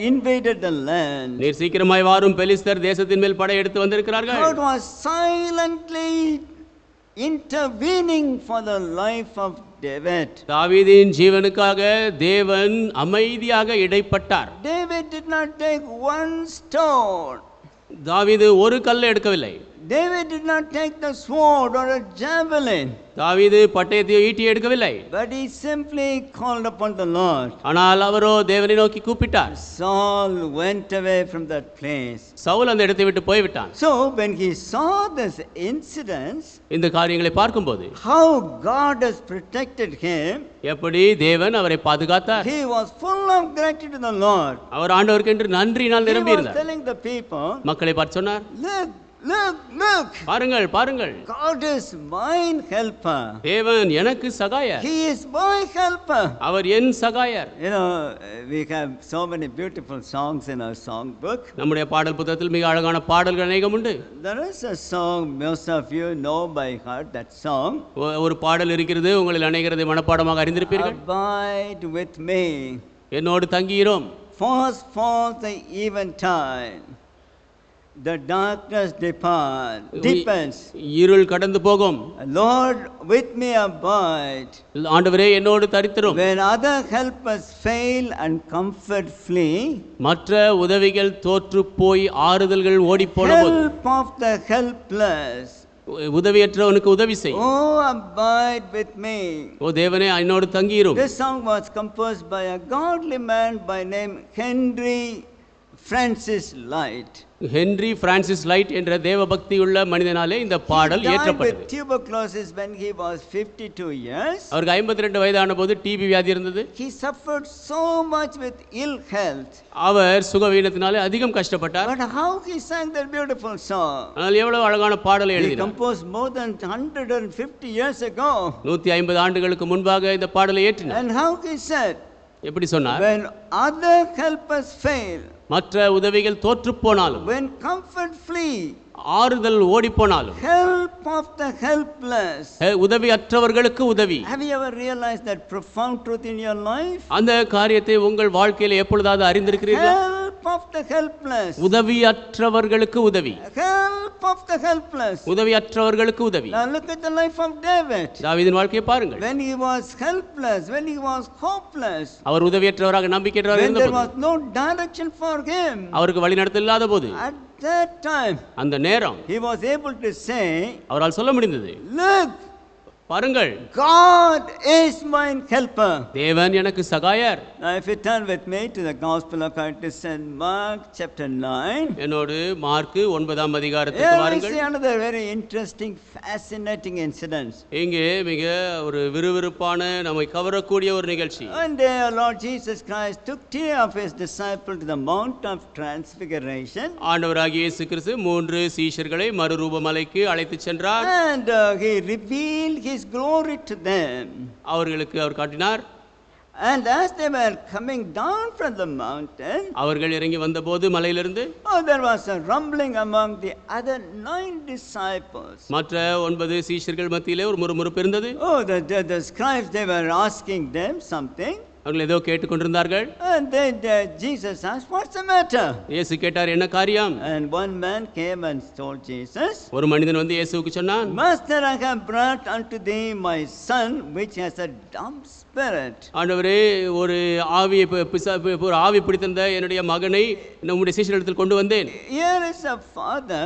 invaded the land. நீர் சீக்கிரமாய் வாரும், பெலிஸ்தர் தேசத்தின் மேல் படையெடுத்து வந்திருக்கிறார்கள். God was silently intervening for the life of David. தாவீதின் ஜீவனுக்காக தேவன் அமைதியாக இடைப்பட்டார். David did not take one stone. தாவீது ஒரு கல்லை எடுக்கவில்லை. David did not take the sword or a javelin. தாவீது பட்டயத்தையோ ஈட்டியை எடுக்கவில்லை. But he simply called upon the Lord. ஆனால் அவரோ தேவனை நோக்கி கூப்பிட்டார். Saul went away from that place. Saul அந்த இடத்தை விட்டு போய்விட்டான். So when he saw this incident, இந்த காரியங்களை பார்க்கும்போது how God has protected him, எப்படி தேவன் அவரை பாதுகாத்தார். he was full of gratitude to the Lord. அவர் ஆண்டவருக்கு என்று நன்றியினால் He நிரம்பி was இருந்தார். telling the people, மக்களை பார்த்து சொன்னார், look, look, look. பாருங்கள் பாருங்கள், God is mine helper. தேவன் எனக்கு சகாயர். He is my helper. Our N சகாயர். You know, we have so many beautiful songs in our song book. நம்முடைய பாடல் புத்தகத்தில் மிக அழகான பாடல்கள் அநேகம் உண்டு. There is a song, most of you know by heart that song. ஒரு பாடல் இருக்கிறது, உங்களில் அநேகரை மனப்பாடமாக அறிந்திருப்பீர்கள். Abide with me. என்னோடு தங்கியிரும். Fast falls the eventide. The darkness deepens. இருள் கடந்து போகும். Lord, with me abide. ஆண்டவரே என்னோடு தரித்திரும். When other helpers fail and comfort flee, மற்ற உதவிகள் தோற்று போய் ஆறுதல்கள் ஓடி போன போது, help of the helpless. உதவியற்றவனுக்கு உதவி செய். Oh, abide with me. ஓ தேவனே என்னோடு தங்கியிரும். This song was composed by a godly man by name Henry Francis Light. Henry Francis light என்ற தேவபக்தியுள்ள மனிதனாலே இந்த பாடல் He died இயற்றப்பட்டது. with tuberculosis when he was 52 years. அவருக்கு 52 வயதான போது டிபி வியாதி இருந்தது. He suffered so much with ill health. அவர் சுகவீனத்தினாலே அதிகம் கஷ்டப்பட்டார். But how he sang that beautiful song. ஆனால் எவ்வளவு அழகான பாடலை He எழுதினார். composed more than 150 years ago. 150 ஆண்டுகளுக்கு முன்பாக இந்த பாடலை இயற்றினார். And how he said, எப்படி சொன்னார்? when other helpers fail, மற்ற உதவிகள் தோற்று போனாலும், when comfort flee, ஆறுதல் ஓடி போனாலும், help of the helpless. உதவியற்றவர்களுக்கு உதவி. Have you ever realized that profound truth in your life? அந்த காரியத்தை உங்கள் வாழ்க்கையில் எப்பொழுதாவது அறிந்திருக்கிறீர்களா? Help of the helpless. உதவியற்றவர்களுக்கு உதவி. Help of the helpless. உதவியற்றவர்களுக்கு உதவி. Now look at the life of David. தாவீதின் வாழ்க்கையை பாருங்கள். When he was helpless, when he was hopeless, our உதவியற்றவராக நம்பிக்கையற்றவராக when there இருந்தபோது, was no direction for him, அவருக்கு வழிநடத்தல் இல்லாத போது, at that time, அந்த நேரம் he was able to say, அவரால் சொல்ல முடிந்தது, look, பாருங்கள், God is my helper. தேவன் எனக்கு சகாயர். Now if you turn with me to the Gospel according to St. Mark chapter 9, என்னோடு மார்க்கு 9ஆம் அதிகாரத்துக்கு here we வாருங்கள். see another very interesting, fascinating incident. இங்கே மிக ஒரு விறுவிறுப்பான நம்மை கவரக்கூடிய ஒரு நிகழ்ச்சி. One day our Lord Jesus Christ took three of his disciples to the Mount of Transfiguration. ஆண்டவராகிய இயேசு கிறிஸ்து 3 சீஷர்களை மறுரூப மலைக்கு அழைத்துச் சென்றார். And he revealed his glory to them. அவர்களுக்கு அவர் காட்டினார். And as they were coming down from the mountain, அவர்கள் இறங்கி வந்தபோது மலையிலிருந்து, there was a rumbling among the other 9 disciples. மற்ற 9 சீஷர்கள் மத்தியிலே ஒரு முறுமுறுப்பு இருந்தது. The scribes, they were asking them something. அவர்கள் ஏதோ கேட்டுக்கொண்டிருந்தார்கள். And then Jesus asked, what's the matter? இயேசு கேட்டார், என்ன காரியம்? And one man came and told Jesus, ஒரு மனிதன் வந்து இயேசுவுக்கு சொன்னான், Master, I have brought unto thee my son, which has a dumb spirit. ஆண்டவரே, ஒரு ஆவி பிடித்திருந்த என்னுடைய மகனை நம்முடைய சீஷரிடத்தில் கொண்டு வந்தேன். Here is a father.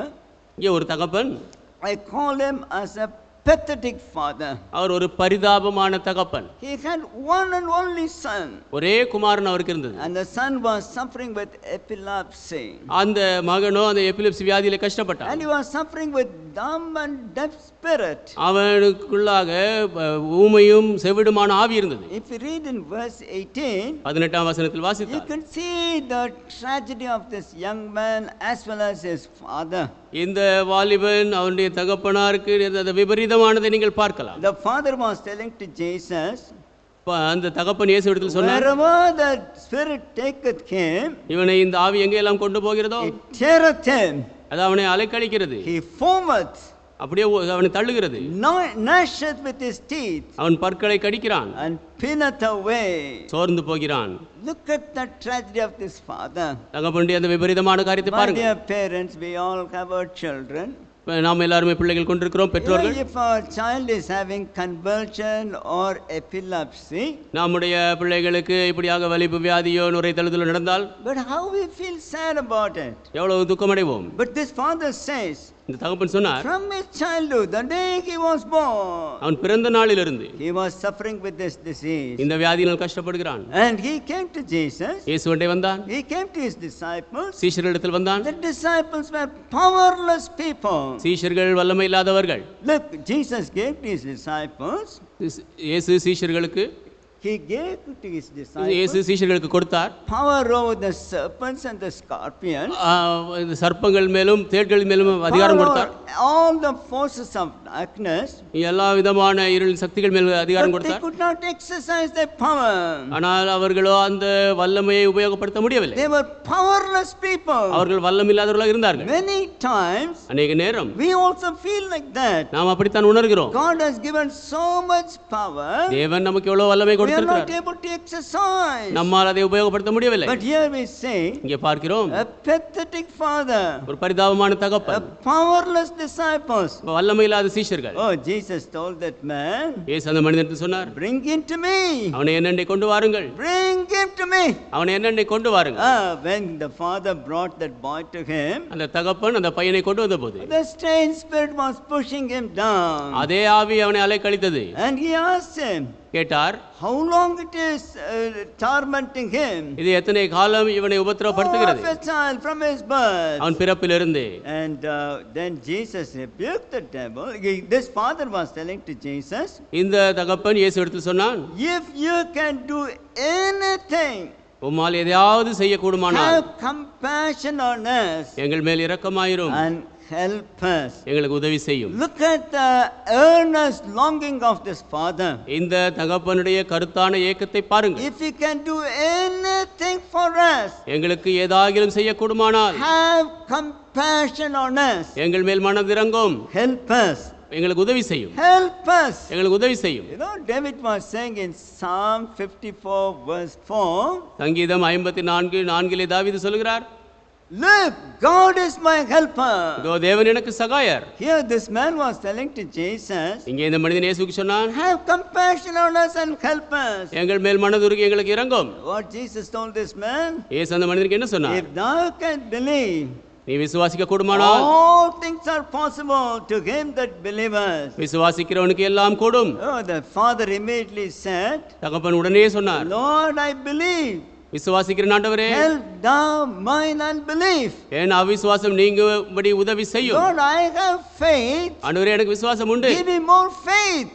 இங்கே ஒரு தகப்பன். I call him as a pathetic father. அவர் ஒரு பரிதாபமான தகப்பன். He had one and only son. ஒரே குமாரன் அவருக்கு இருந்தது. And the son was suffering with epilepsy. அந்த மகனோ அந்த epilepsy வியாதியில கஷ்டப்பட்டான். And he was suffering with dumb and deaf spirit. அவனுக்குள்ளாக ஊமையும் செவிடுமான ஆவி இருந்தது. If you read in verse 18, 18ஆம் வசனத்தில் you வாசித்தால் can see the tragedy of this young man as well as his father. இந்த வாலிபன் அவனுடைய தகப்பனாருக்கு அந்த விபரீதமானதை நீங்கள் பார்க்கலாம். The father was telling to Jesus, அந்த தகப்பன் இயேசுவிடத்தில் சொன்னார், wherever the spirit taketh him, இவனை இந்த ஆவி எங்கெல்லாம் கொண்டு போகிறதோ it teareth him, அது அவனை அலைக்கழிக்கிறது, he foameth, அப்படியே அவனை தள்ளுகிறது, gnasheth with his teeth, அவன் பற்களை கடிக்கிறான், and pinneth away. சோர்ந்து போகிறான். Look at the tragedy of this father. தகப்பனுடைய அந்த விபரீதமான காரியத்தை My பாருங்க. dear parents, we all have our children. நாம் எல்லாருமே பிள்ளைகள் கொண்டிருக்கிறோம், பெற்றோர்கள். If our child is having convulsion or epilepsy, நம்முடைய பிள்ளைகளுக்கு இப்படியாக வலிப்பு வியாதியோ நுரை தழுதலோ நடந்தால் but how we feel sad about it. எவ்வளவு துக்கமடைவோம். But this father says, இந்த தகப்பன் சொன்னார், from his childhood, the day he was born, அவன் பிறந்த நாளிலிருந்து he was suffering with this disease. இந்த வியாதியினால் கஷ்டப்படுகிறான். And he came to Jesus. இயேசுவண்டை வந்தான். He came to his disciples. சீஷர்களிடத்தில் வந்தான். The disciples were powerless people. சீஷர்கள் வல்லமை இல்லாதவர்கள். Look, Jesus gave to his disciples. இயேசு சீஷர்களுக்கு He gave to his இயேசு disciples சீஷர்களுக்கு கொடுத்தார். power over the serpents and the scorpions. இந்த சர்ப்பங்கள் மேலும் தேள்கள் மேலும் அதிகாரம் Power கொடுத்தார். over all the forces of darkness. எல்லா விதமான இருள் சக்திகள் மேல் அதிகாரம் But they கொடுத்தார். could not exercise their power. ஆனால் அவர்களோ அந்த வல்லமையை உபயோகப்படுத்த முடியவில்லை. They were powerless people. அவர்கள் வல்லம் இல்லாதவர்களாக இருந்தார்கள். Many times அநேக நேரம் we also feel like that. நாம் அப்படித்தான் உணர்கிறோம். God has given so much power. தேவன் நமக்கு எவ்வளவு வல்லமை We are not கொடுத்திருக்கிறார், able to exercise. நம்மால் அதை உபயோகப்படுத்த முடியவில்லை. But here we say, இங்கே பார்க்கிறோம், a pathetic father, ஒரு பரிதாபமான a தகப்பன், powerless disciples. வல்லமை இல்லாத சீஷர்கள். Oh, Jesus told that man, இயேசு அந்த மனிதனுக்கு சொன்னார், bring him to me. அவனை என்னண்டை கொண்டு வாருங்கள், Bring him to me. அவனை என்னண்டை கொண்டு வாருங்கள். When the father brought that boy to him, அந்த தகப்பன் அந்த பையனை கொண்டு வந்தபோது the strange spirit was pushing him down. அதே ஆவி அவனை அலைக்கழித்தது. And he asked him, கேட்டார், how long it is tormenting him? இது எத்தனை காலம் இவனை Oh, உபத்திரவப்படுத்துகிறது? of a child from his birth. அவன் பிறப்பிலிருந்து. And then Jesus rebuked the devil. This father was telling to Jesus, இந்த தகப்பன் இயேசு எடுத்து சொன்னான், if you can do anything, உம்மால் எதையாவது செய்யக்கூடுமானால் have compassion on us எங்கள் மேல் இரக்கமாயிரும், and help us. எங்களுக்கு உதவி செய்யும். Look at the earnest longing of this father. இந்த தகப்பனுடைய கருத்தான ஏக்கத்தை பாருங்கள். If he can do anything for us, எங்களுக்கு ஏதாகிலும் செய்யக்கூடுமானால் have compassion on us, எங்கள் மேல் மனதிறங்கும், help us, எங்களுக்கு உதவி செய்யும், help us. எங்களுக்கு உதவி செய்யும். You know, David was saying in Psalm 54 verse 4, சங்கீதம் 54:4 தாவீது சொல்கிறார், look, God is my helper. இதோ தேவன் எனக்கு சகாயர். Here this man was telling to Jesus, இங்கே இந்த மனிதன் இயேசுவுக்கு சொன்னான், have compassion on us and help us. எங்கள் மேல் மனதுருகி எங்களுக்கு இறங்கும். What Jesus told this man, இயேசு அந்த மனிதனுக்கு என்ன சொன்னார்? if thou can believe, நீ விசுவாசிக்க கூடுமானால் all things are possible to him that believeth. விசுவாசிக்கிறவனுக்கு எல்லாம் கூடும். Oh, the father immediately said, தகப்பன் உடனே சொன்னார், Lord, I believe. விசுவாசிக்கிற ஆண்டவரே, Help thou mine unbelief. என் அவிசுவாசம் நீங்கும்படி உதவி செய்யும். Lord, I have faith. ஆண்டவரே, எனக்கு விசுவாசம் உண்டு, Give me more faith.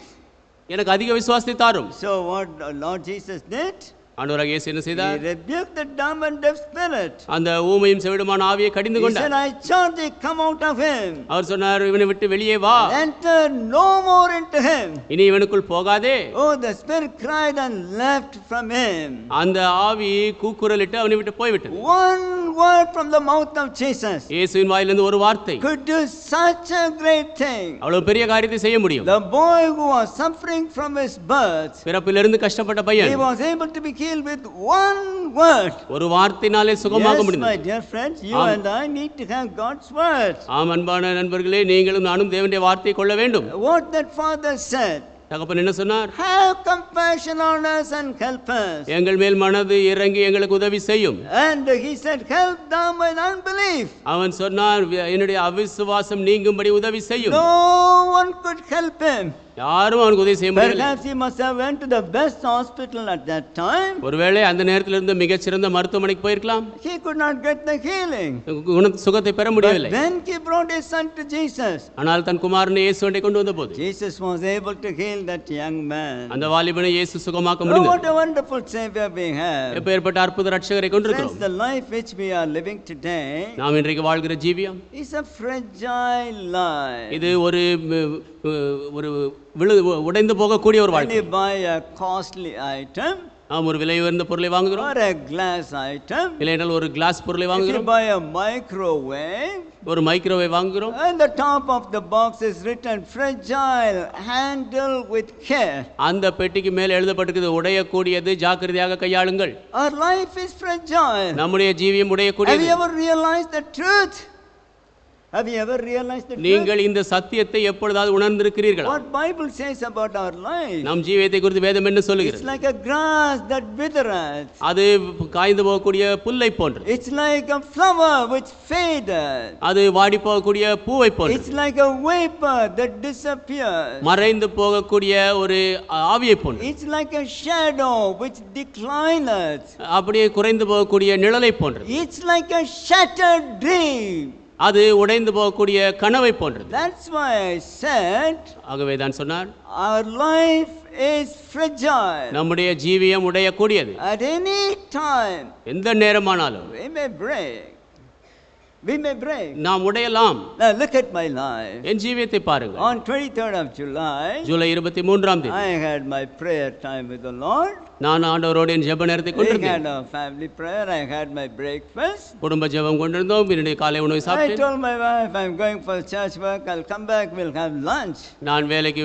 எனக்கு அதிக விசுவாசத்தை தாரும். So what Lord Jesus did? ஆண்டவராகிய இயேசு என்ன He செய்தார்? rebuked the dumb and deaf spirit. அந்த ஊமையும் செவிடுமான ஆவியை கடிந்து He said, கொண்டார். I charge thee, come out of him. அவர் சொன்னார், இவனை விட்டு வெளியே வா, Enter no more into him. இனி இவனுக்குள் போகாதே. Oh, the spirit cried and left from him. அந்த ஆவி கூக்குரலிட்டு அவனை விட்டு போய்விட்டது. One word from the mouth of Jesus இயேசுவின் வாயிலிருந்து ஒரு வார்த்தை could do such a great thing. அவ்வளவு பெரிய காரியத்தை செய்ய முடியும். The boy who was suffering from his birth, பிறப்பிலிருந்து கஷ்டப்பட்ட he பையன் was able to be healed with one word. ஒரு வார்த்தையினாலே சுகமாக Yes, my முடிந்தது. dear friends, you Am- and I need to have God's word. ஆம், அன்பான நண்பர்களே, நீங்களும் நானும் தேவனுடைய வார்த்தையை கொள்ள வேண்டும். What that father said, தகப்பன் என்ன சொன்னார்? have compassion on us and help us. எங்கள் மேல் மனது இறங்கி எங்களுக்கு உதவி செய்யும். And he said, help thou mine unbelief. அவன் சொன்னார், என்னுடைய அவிசுவாசம் நீங்கும்படி உதவி செய்யும். No one could help him. யாரும் அவனுக்கு உதவி செய்ய முடியவில்லை. Perhaps he must have went to the best hospital at that time. ஒருவேளை அந்த நேரத்தில் இருந்த மிகச்சிறந்த மருத்துவமனைக்கு போயிருக்கலாம். He could not get the healing. சுகத்தை பெற முடியவில்லை. But then he brought his son to Jesus. ஆனால் தன் குமாரனை இயேசுவை கொண்டு வந்தபோது Jesus was able to heal that young man. அந்த வாலிபனை இயேசு சுகமாக்க Oh, முடிந்தது. what a wonderful Savior we have. எப்பேற்பட்ட அற்புத ரட்சகரை கொண்டிருக்கிறோம். Friends, the life which we are living today நாம் இன்றைக்கு வாழ்கிற ஜீவியம் is a fragile life. இது ஒரு உடைந்து போகக்கூடிய ஒரு When வாழ்க்கை. you buy a costly item நாம் ஒரு விலை உயர்ந்த பொருளை வாங்குகிறோம், or a glass item, இல்லையென்றால் ஒரு கிளாஸ் பொருளை if you வாங்குகிறோம், buy a microwave, ஒரு மைக்ரோவேவ் வாங்குகிறோம், and the top of the box is written fragile, handle with care. அந்த பெட்டிக்கு மேல் எழுதப்பட்டிருக்கிறது உடையக்கூடியது, ஜாக்கிரதையாக கையாளுங்கள். Our life is fragile. நம்முடைய ஜீவியம் Have உடையக்கூடியது. you ever realized the truth? Have you ever realized the truth? நீங்கள் இந்த சத்தியத்தை எப்பொழுதாவது உணர்ந்திருக்கிறீர்களா? What Bible says about our life? நம் ஜீவியத்தை குறித்து வேதம் என்ன It's சொல்லுகிறது? like a grass that withereth. அது காய்ந்து போகக்கூடிய புல்லை போன்றது. It's like a flower which fadeth. அது வாடி போகக்கூடிய பூவை It's போன்றது. like a vapor that disappears. மறைந்து போகக்கூடிய ஒரு ஆவியை போன்றது. It's like a shadow which declineth. அப்படியே குறைந்து போகக்கூடிய நிழலை போன்றது. It's like a shattered dream. அது உடைந்து போகக்கூடிய கனவை போன்றது. That's why I said ஆகவே தான் சொன்னார், our life is fragile. நம்முடைய ஜீவியம் உடையக்கூடியது. At any time எந்த நேரமானாலும் we may break. We may break. நாம் உடையலாம். Now look at my life. என் ஜீவியத்தை பாருங்கள். On 23rd of July, July 23ஆம் தேதி I had my prayer time with the Lord. நான் ஆண்டவரோடு என் ஜெப நேரத்தை We கொண்டிருந்தேன். had a family prayer. I had my breakfast. குடும்ப ஜெபம் கொண்டிருந்தோம். என்னுடைய காலை உணவை I சாப்பிட்டேன். told my wife, I'm going for church work. I'll come back. We'll have lunch. நான் வேலைக்கு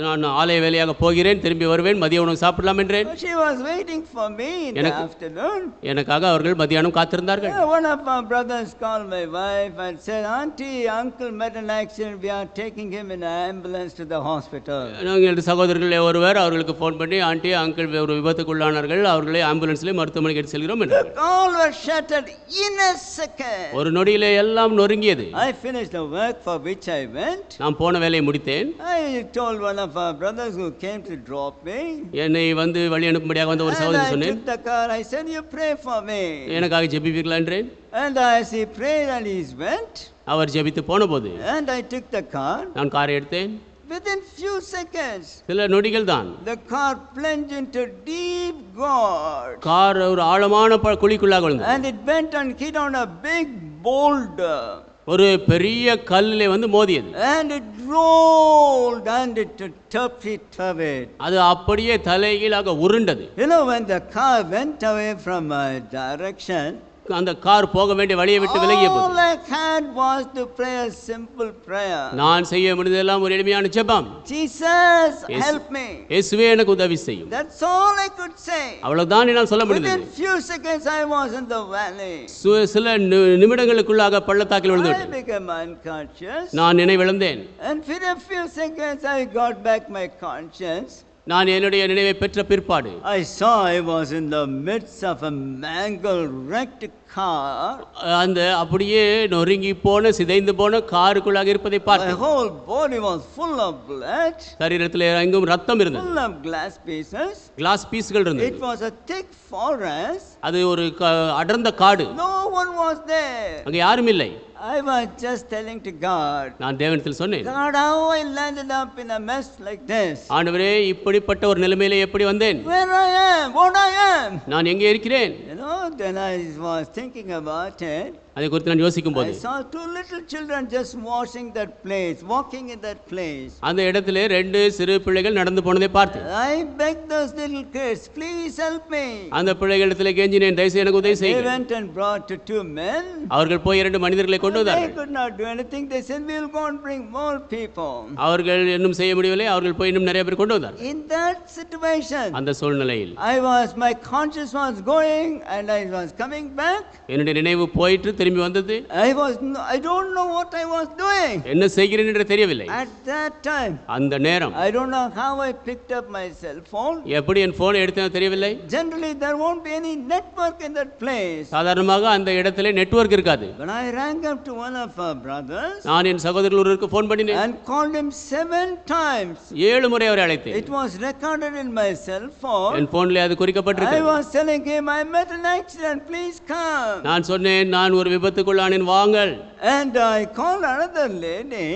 நான் ஆலய வேலையாக போகிறேன், திரும்பி வருவேன், மதிய உணவு சாப்பிடலாம் என்றேன். She was waiting for me in the afternoon. எனக்காக அவர்கள் மதியானம் காத்திருந்தார்கள். One of our brothers called my wife and said, Auntie, uncle met an accident. We are taking him in an ambulance to the hospital. நாங்கள் சகோதரர்கள் ஒருவர் அவர்களுக்கு phone பண்ணி, aunty uncle ஒரு விபத்துக்குள்ளானார்கள், அவர்களை ஆம்புலன்ஸ்ல மருத்துவமனைக்கு எடுத்து செல்கிறோம் என்றார். All were shattered in a second. ஒரு நொடியிலே எல்லாம் நொறுங்கியது. I finished the work for which I went. நான் போன வேலையை முடித்தேன். I told one of our brothers who came to drop me. என்னை வந்து வழி அனுப்பும்படியாக வந்த ஒரு And சகோதரி I சொன்னேன். took the car. I said, you pray for me. எனக்காக ஜெபிப்பீர்களா என்றேன். And as he prayed and he went, அவர் ஜெபித்து போனபோது and I took the car. நான் காரை எடுத்தேன். Within few seconds, சில நொடிகள் தான் the car plunged into deep gorge. Car ஒரு ஆழமான குழிக்குள்ளாக விழுந்தது. And it went and hit on a big boulder. ஒரு பெரிய கல்லிலே வந்து மோதியது. And it rolled and it topsy-turvy. அது அப்படியே தலைகீழாக உருண்டது. You know, when the car went away from my direction, அந்த கார் போக வேண்டிய வழியை விட்டு விலகிய போது all I had was to pray a simple prayer. நான் செய்ய முடிந்ததெல்லாம் ஒரு எளிமையான ஜெபம். Jesus, help me. இயேசுவே எனக்கு உதவி செய்யும். That's all I could say. அவ்வளவுதான் என்னால் சொல்ல முடிந்தது. Within few seconds I was in the valley. சில நிமிடங்களுக்குள்ளாக பள்ளத்தாக்கில் விழுந்து I விட்டேன். became unconscious. நான் நினைவிழந்தேன். And within a few seconds I got back my conscience. நான் என்னுடைய நினைவை பெற்ற பிற்பாடு I saw I was in the midst of a mangled, wrecked car. அந்த அப்படியே நொறுங்கி போன சிதைந்து போன காருக்குள்ளாக இருப்பதை My பார்த்தேன். whole body was full of blood, சரீரத்தில் எங்கும் ரத்தம் இருந்தது. full of glass pieces. Glass பீஸ்கள் It இருந்தது. was a thick forest. அது ஒரு அடர்ந்த காடு. No one was there. அங்கே யாரும் இல்லை. I was just telling to God, நான் தேவனிடத்தில் சொன்னேன், God, how I landed up in a mess like this. ஆண்டவரே இப்படிப்பட்ட ஒரு நிலைமையிலே எப்படி வந்தேன்? Where I am, what I am. நான் எங்கே இருக்கிறேன்? You know, then I was thinking about it. அதை குறித்து நான் யோசிக்கும் போது I saw two little children just washing that place, walking in that place. அந்த இடத்திலே 2 சிறு பிள்ளைகள் நடந்து போனதை பார்த்தேன். I begged those little kids, please help me. அந்த பிள்ளைகளிடத்திலே கெஞ்சினேன், தயவுசெய்து எனக்கு உதவி They செய்யுங்கள். went and brought to 2 men. அவர்கள் போய் 2 மனிதர்களை கொண்டு They வந்தார்கள். could not do anything. They said, we'll go and bring more people. அவர்கள் இன்னும் செய்ய முடியவில்லை. அவர்கள் போய் இன்னும் நிறைய பேர் கொண்டு வந்தார்கள். In that situation, அந்த சூழ்நிலையில் my conscience was going and I was coming back. என்னுடைய நினைவு போயிட்டு திரும்பி வந்தது. I don't know what I was doing. என்ன செய்கிறேன் என்று தெரியவில்லை. At that time, அந்த நேரம் I don't know how I picked up my cell phone. எப்படி என் போனை எடுத்தேன் தெரியவில்லை. Generally, there won't be any network in that place. சாதாரணமாக அந்த இடத்திலே நெட்வொர்க் இருக்காது. But I rang up to one of our brothers நான் என் சகோதரர் ஒருவருக்கு போன் பண்ணினேன். and called him 7 times. 7 முறை அவரை அழைத்தேன். It was recorded in my cell phone. என் போன்ல அது I குறிக்கப்பட்டிருக்கிறது. was telling him, I met an accident, please come. நான் சொன்னேன், நான் ஒரு விபத்துக்குள்ளானேன், வாங்கள். And I called another lady.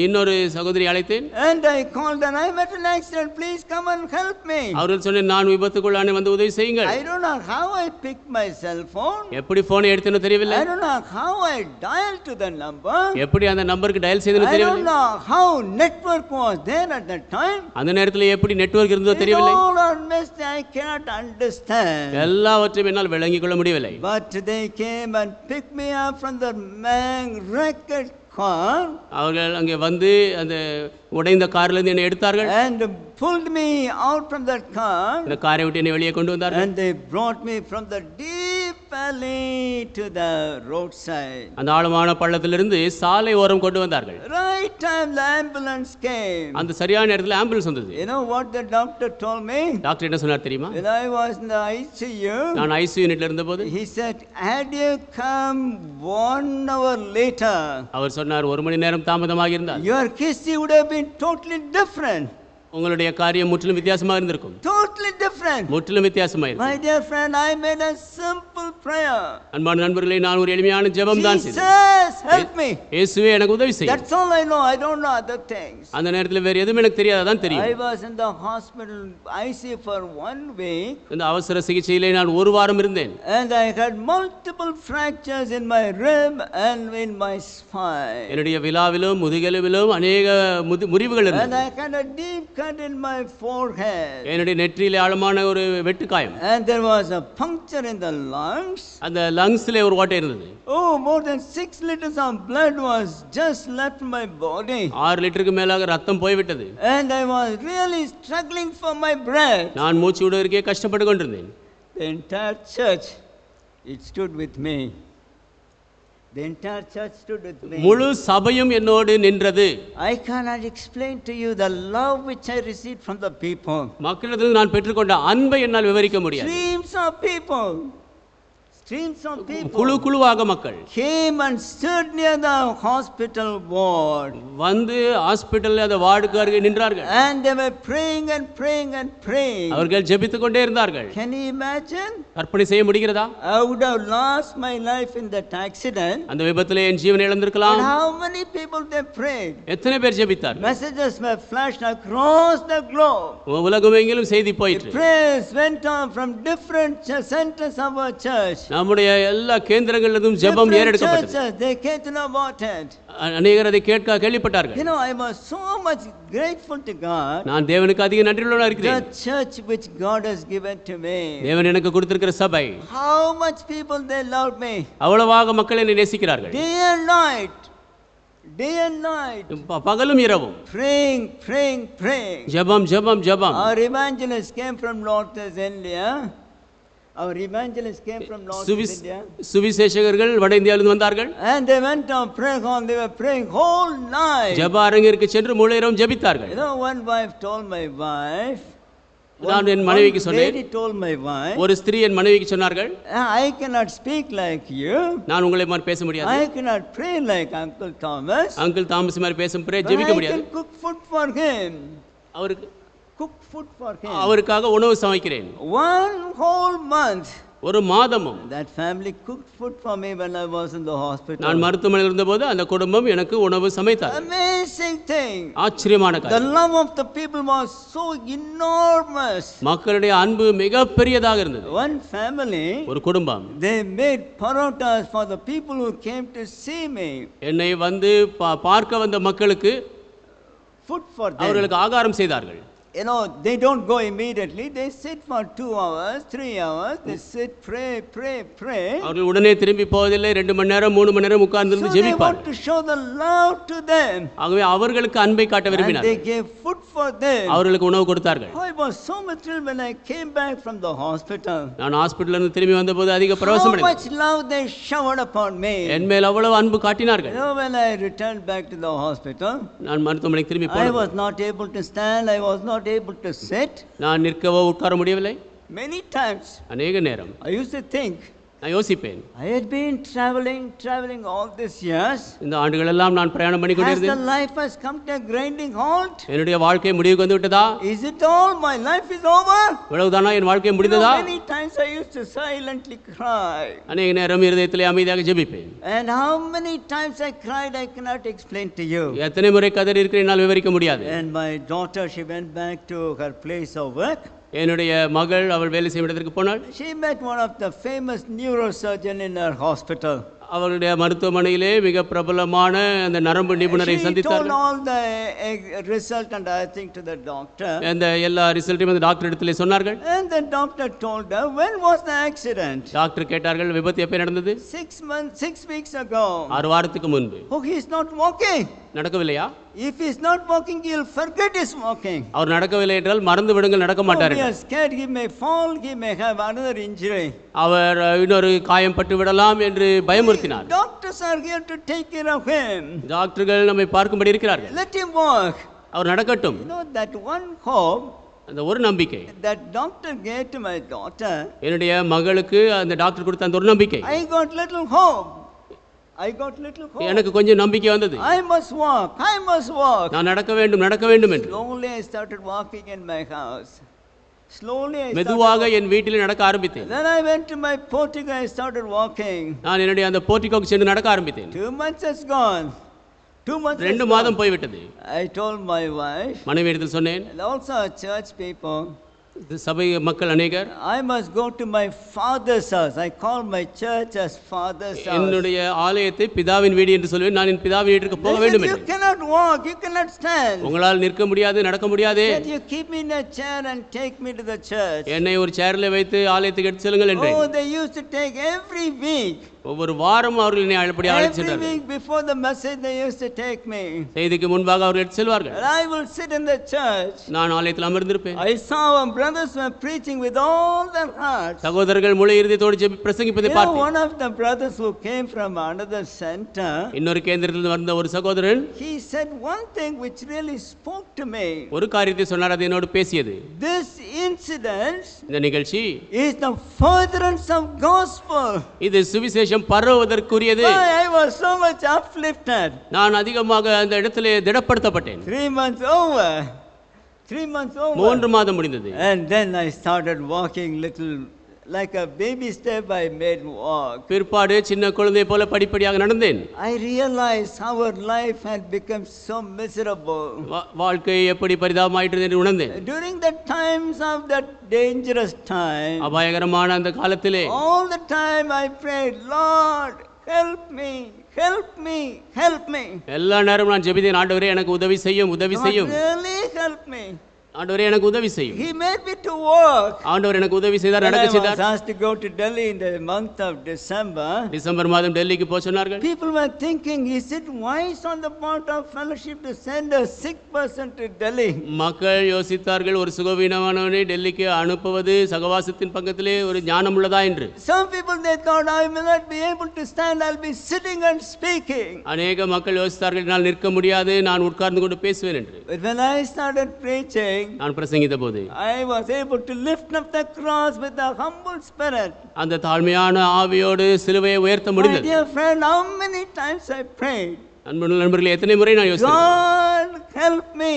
இன்னொரு சகோதரி அழைத்தேன். And I called and I met an accident, please come and help me. அவர்கள் சொன்னேன், நான் விபத்துக்குள்ளானேன், வந்து உதவி செய்யுங்கள். I don't know how I picked my cell phone. எப்படி போனை எடுத்தேனோ தெரியவில்லை. I don't know how I dialed to the number. எப்படி அந்த நம்பருக்கு டயல் செய்தேனோ I don't தெரியவில்லை. know how network was there at that time. அந்த நேரத்தில் எப்படி நெட்வொர்க் இருந்ததோ It தெரியவில்லை. all are messed, I cannot understand. எல்லாவற்றையும் என்னால் விளங்கிக் கொள்ள முடியவில்லை. But they came and picked me up from the wrecked car அவர்கள் அங்கே வந்து அந்த உடைந்த காரிலிருந்து என்னை எடுத்தார்கள். and pulled me out from that car. இந்த காரை விட்டு என்னை வெளியே கொண்டு வந்தார்கள். And they brought me from the deep valley to the roadside. அந்த ஆழமான பள்ளத்திலிருந்து சாலை ஓரம் கொண்டு வந்தார்கள். Right time the ambulance came. அந்த சரியான நேரத்தில் ஆம்புலன்ஸ் வந்தது. You know what the doctor told me? Doctor என்ன சொன்னார் தெரியுமா? When I was in the ICU, நான் ஐசியூ யூனிட்ல இருந்தபோது he said, had you come 1 hour later, அவர் சொன்னார், 1 மணி நேரம் தாமதமாக இருந்தால் your case would have been totally different. உங்களுடைய காரியம் முற்றிலும் வித்தியாசமாக இருந்திருக்கும். Totally different. முற்றிலும் வித்தியாசமாக இருக்கும். My dear friend, I made a simple prayer. அன்பான நண்பர்களே, நான் ஒரு எளிமையான ஜெபம் தான் செய்தேன். Jesus, help me. இயேசுவே எனக்கு உதவி செய்யும். That's all I know. I don't know other things. அந்த நேரத்தில் வேற எதுவும் எனக்கு தெரியாததான் தெரியும். I was in the hospital ICU for 1 week. இந்த அவசர சிகிச்சையிலே நான் 1 வாரம் இருந்தேன். And I had multiple fractures in my rib and in my spine. என்னுடைய விலாவிலும் முதுகெலும்பிலும் அநேக முறிவுகள் And இருந்தது. I had a deep cut in my forehead. என்னுடைய நெற்றியிலே ஆழமான ஒரு வெட்டுக்காயம். And there was a puncture in the lungs. அந்த லங்ஸ்ல ஒரு ஓட்டை இருந்தது. Oh, more than 6 liters of blood was just left in my body. 6 லிட்டருக்கு மேலாக ரத்தம் போய்விட்டது. And I was really struggling for my breath. நான் மூச்சு விடுவதற்கே கஷ்டப்பட்டு கொண்டிருந்தேன். The entire church, it stood with me. The entire church stood with me. முழு சபையும் என்னோடு நின்றது. I cannot explain to you the love which I received from the people. மக்களிடத்தில் நான் பெற்றுக்கொண்ட அன்பை என்னால் விவரிக்க முடியாது. Streams of people. Streams of குழு people குழுவாக மக்கள் came and stood near the hospital ward. வந்து ஹாஸ்பிடல்ல அந்த வார்டுக்கு அருகே நின்றார்கள். And they were praying and praying and praying. அவர்கள் ஜெபித்துக் கொண்டே இருந்தார்கள். Can you imagine? கற்பனை செய்ய முடிகிறதா? I would have lost my life in that accident. அந்த விபத்திலே என் ஜீவனை இழந்திருக்கலாம். And how many people they prayed? எத்தனை பேர் ஜெபித்தார்கள்? Messages were flashed across the globe. உலகமெங்கிலும் செய்தி போயிற்று. Prayers went on from different centers of our church. நம்முடைய எல்லா கேந்திரங்களிலும் ஜெபம் ஏறெடுக்கப்பட்டது. Churches, they came to know about it. அநேகர் அதை கேள்விப்பட்டார்கள். You know, I was so much grateful to God. நான் தேவனுக்கு அதிக நன்றியுள்ளவனாக இருக்கிறேன். The church which God has given to me. தேவன் எனக்கு கொடுத்திருக்கிற சபை. How much people they loved me. அவ்வளவாக மக்கள் என்னை நேசிக்கிறார்கள். Day and night. Day and night. பகலும் இரவும். Praying, praying, praying. ஜெபம் ஜெபம் ஜெபம். Our evangelists came from Northeast India. Our evangelists came from Northeast India. சுவிசேஷகர்கள் வட இந்தியாவிலிருந்து வந்தார்கள். And they went on praying on. They were praying whole night. ஜெப அரங்கிற்கு சென்று முழு இரவும் ஜெபித்தார்கள். You know, one wife told my wife. நான் என் மனைவிக்கு சொன்னேன். Lady told my wife. ஒரு ஸ்திரீ என் மனைவிக்கு சொன்னார்கள். I cannot speak like you. நான் உங்களை மாதிரி பேச முடியாது. I cannot pray like Uncle Thomas. Uncle Thomas மாதிரி ஜெபிக்க முடியாது. I can cook food for him. அவருக்கு Cook food for him. அவருக்காக உணவு சமைக்கிறேன். 1 whole month. ஒரு மாதமும். That family cooked food for me when I was in the hospital. நான் மருத்துவமனையில் இருந்தபோது அந்த குடும்பம் எனக்கு உணவு சமைத்தார். Amazing thing. ஆச்சரியமான The காரியம். love of the people was so enormous. மக்களுடைய அன்பு மிக பெரியதாக இருந்தது. One family, ஒரு குடும்பம் they made parotas for the people who came to see me. என்னை வந்து பார்க்க வந்த மக்களுக்கு Food for them. அவர்களுக்கு ஆகாரம் செய்தார்கள். you know, they don't go immediately. They sit for 2 hours, 3 hours. They sit, pray. அவர்கள் உடனே திரும்பி போவதில்லை. 2 மணி நேரம் 3 மணி நேரம் உட்கார்ந்து So they ஜெபிப்பார்கள். want to show the love to them. ஆகவே அவர்களுக்கு அன்பை காட்ட And விரும்பினார்கள். they gave food for them. அவர்களுக்கு உணவு கொடுத்தார்கள். I was so much thrilled when I came back from the hospital. நான் ஹாஸ்பிடல்ல இருந்து திரும்பி வந்தபோது அதிக How பரவசம் much love they showered upon me. என் மேல் அவ்வளவு அன்பு காட்டினார்கள். You know, when I returned back to the hospital, நான் மருத்துவமனைக்கு திரும்பி I போனேன். was not able to stand, I was not able to sit. நான் நிற்கவோ உட்கார முடியவில்லை. Many times அநேக நேரம் I used to think, நான் யோசிப்பேன், I had been traveling all these years. இந்த ஆண்டுகள் எல்லாம் நான் பிரயாணம் பண்ணி Has the கொண்டிருந்தேன். life has come to a grinding halt? என்னுடைய வாழ்க்கை முடிவுக்கு வந்து விட்டதா? Is it all? My life is over? இவ்வளவுதானா என் வாழ்க்கை You know, முடிந்ததா? many times I used to silently cry. அநேக நேரம் இருதயத்திலே அமைதியாக ஜெபிப்பேன். And how many times I cried, I cannot explain to you. எத்தனை முறை கதறி இருக்கிறேன் என்னால் விவரிக்க முடியாது. And my daughter, she went back to her place of work. என்னுடைய மகள் அவள் வேலை செய்யும் இடத்திற்கு போனாள். She met one of the famous neurosurgeon in her hospital. அவளுடைய மருத்துவமனையிலே மிக பிரபலமான அந்த நரம்பு நிபுணரை She told சந்தித்தார்கள். all the result and I think to the doctor. அந்த எல்லா ரிசல்ட்டையும் அந்த டாக்டர் இடத்திலே சொன்னார்கள். And the doctor told her, when was the accident? Doctor கேட்டார்கள், விபத்து எப்போ நடந்தது? 6 weeks ago. 6 வாரத்துக்கு முன்பு. Oh, he is not walking. நடக்கவில்லையா? If he is not walking, he will forget he is walking. அவர் நடக்கவில்லை என்றால் மறந்து விடுங்கள், நடக்க Oh, we மாட்டார்கள். are scared he may fall, he may have another injury. அவர் இன்னொரு காயம் பட்டு விடலாம் என்று பயமுறுத்தினார். Doctors are here to take care of him. டாக்டர்கள் நம்மை பார்க்கும்படி இருக்கிறார்கள். Let him walk. அவர் நடக்கட்டும். You know, that one hope அந்த ஒரு நம்பிக்கை that doctor gave to my daughter, என்னுடைய மகளுக்கு அந்த டாக்டர் கொடுத்த அந்த ஒரு நம்பிக்கை I got little hope. எனக்கு கொஞ்சம் நம்பிக்கை வந்தது. I must walk. நான் நடக்க வேண்டும் என்று. Slowly I started walking in my house. மெதுவாக என் வீட்டில் நடக்க ஆரம்பித்தேன். Then I went to my portico, I started walking. நான் என்னுடைய அந்த போர்டிகோக்கு சென்று நடக்க ஆரம்பித்தேன். 2 months has gone. 2 months. 2 மாதம் போய்விட்டது. I told my wife, மனைவியிடத்தில் சொன்னேன், and also our church people, சபை மக்கள் அநேகர், I must go to my father's house. I call my church as father's house. என்னுடைய ஆலயத்தை பிதாவின் வீடு என்று சொல்வேன். நான் என் பிதாவின் வீட்டுக்கு போக வேண்டும் You cannot walk, you cannot stand. உங்களால் நிற்க முடியாது, நடக்க முடியாது. You keep me in a chair and take me to the church. என்னை ஒரு சேர்ல வைத்து ஆலயத்துக்கு எடுத்து செல்லுங்கள் என்றேன். Oh, they used to take every week. ஒவ்வொரு வாரம் அவர்கள் என்னை அப்படி அழைத்து Every சென்றார்கள். week before the message they used to take me. செய்திக்கு முன்பாக அவர்கள் எடுத்து செல்வார்கள். And I will sit in the church. நான் ஆலயத்தில் அமர்ந்திருப்பேன். I saw our brothers were preaching with all their hearts. சகோதரர்கள் முழு இருதயத்தோடு பிரசங்கிப்பதை பார்த்தேன். One of the brothers who came from another center, இன்னொரு கேந்திரத்தில் வந்த ஒரு சகோதரன், he said one thing which really spoke to me. ஒரு காரியத்தை சொன்னார், அது என்னோடு பேசியது. This incident இந்த நிகழ்ச்சி is the furtherance of gospel. இது சுவிசேஷம் பரவுவதற்குரியது. I was so much uplifted. நான் அதிகமாக அந்த இடத்திலே திடப்படுத்தப்பட்டேன். 3 months over. 3 மாதம் முடிந்தது. And then I started walking little like a baby step. I made walk. பிற்பாடு சின்ன குழந்தை போல படிப்படியாக நடந்தேன். I realized our life had become so miserable. வாழ்க்கை எப்படி பரிதாபமாயிற்று என்று உணர்ந்தேன். During the times of that dangerous time, அபாயகரமான அந்த காலத்திலே all the time I prayed, Lord, help me. எல்லா நேரமும் நான் ஜெபித்தேன், ஆண்டவரே எனக்கு உதவி செய்யும். Really help me. ஆண்டவரே எனக்கு உதவி செய்யும். He made me to walk. ஆண்டவர் எனக்கு உதவி செய்தார், நடக்க செய்தார். I was asked to go to Delhi in the month of December. December மாதம் டெல்லிக்கு போக சொன்னார்கள். People were thinking, is it wise on the part of fellowship to send a sick person to Delhi? மக்கள் யோசித்தார்கள், ஒரு சுகவீனமானவனை டெல்லிக்கு அனுப்புவது சகவாசத்தின் பக்கத்திலே ஒரு ஞானம் உள்ளதா என்று. Some people they thought I may not be able to stand, I'll be sitting and speaking. அநேக மக்கள் யோசித்தார்கள், என்னால் நிற்க முடியாது, நான் உட்கார்ந்து கொண்டு பேசுவேன் என்று. But when I started preaching, நான் பிரசங்கித்த போது I was able to lift up the cross with a humble spirit. அந்த தாழ்மையான ஆவியோடு சிலுவையை உயர்த்த முடிந்தது. My dear friend, how many times I prayed, அன்புள்ள நண்பர்களே, எத்தனை முறை நான் யோசித்தேன், God help me.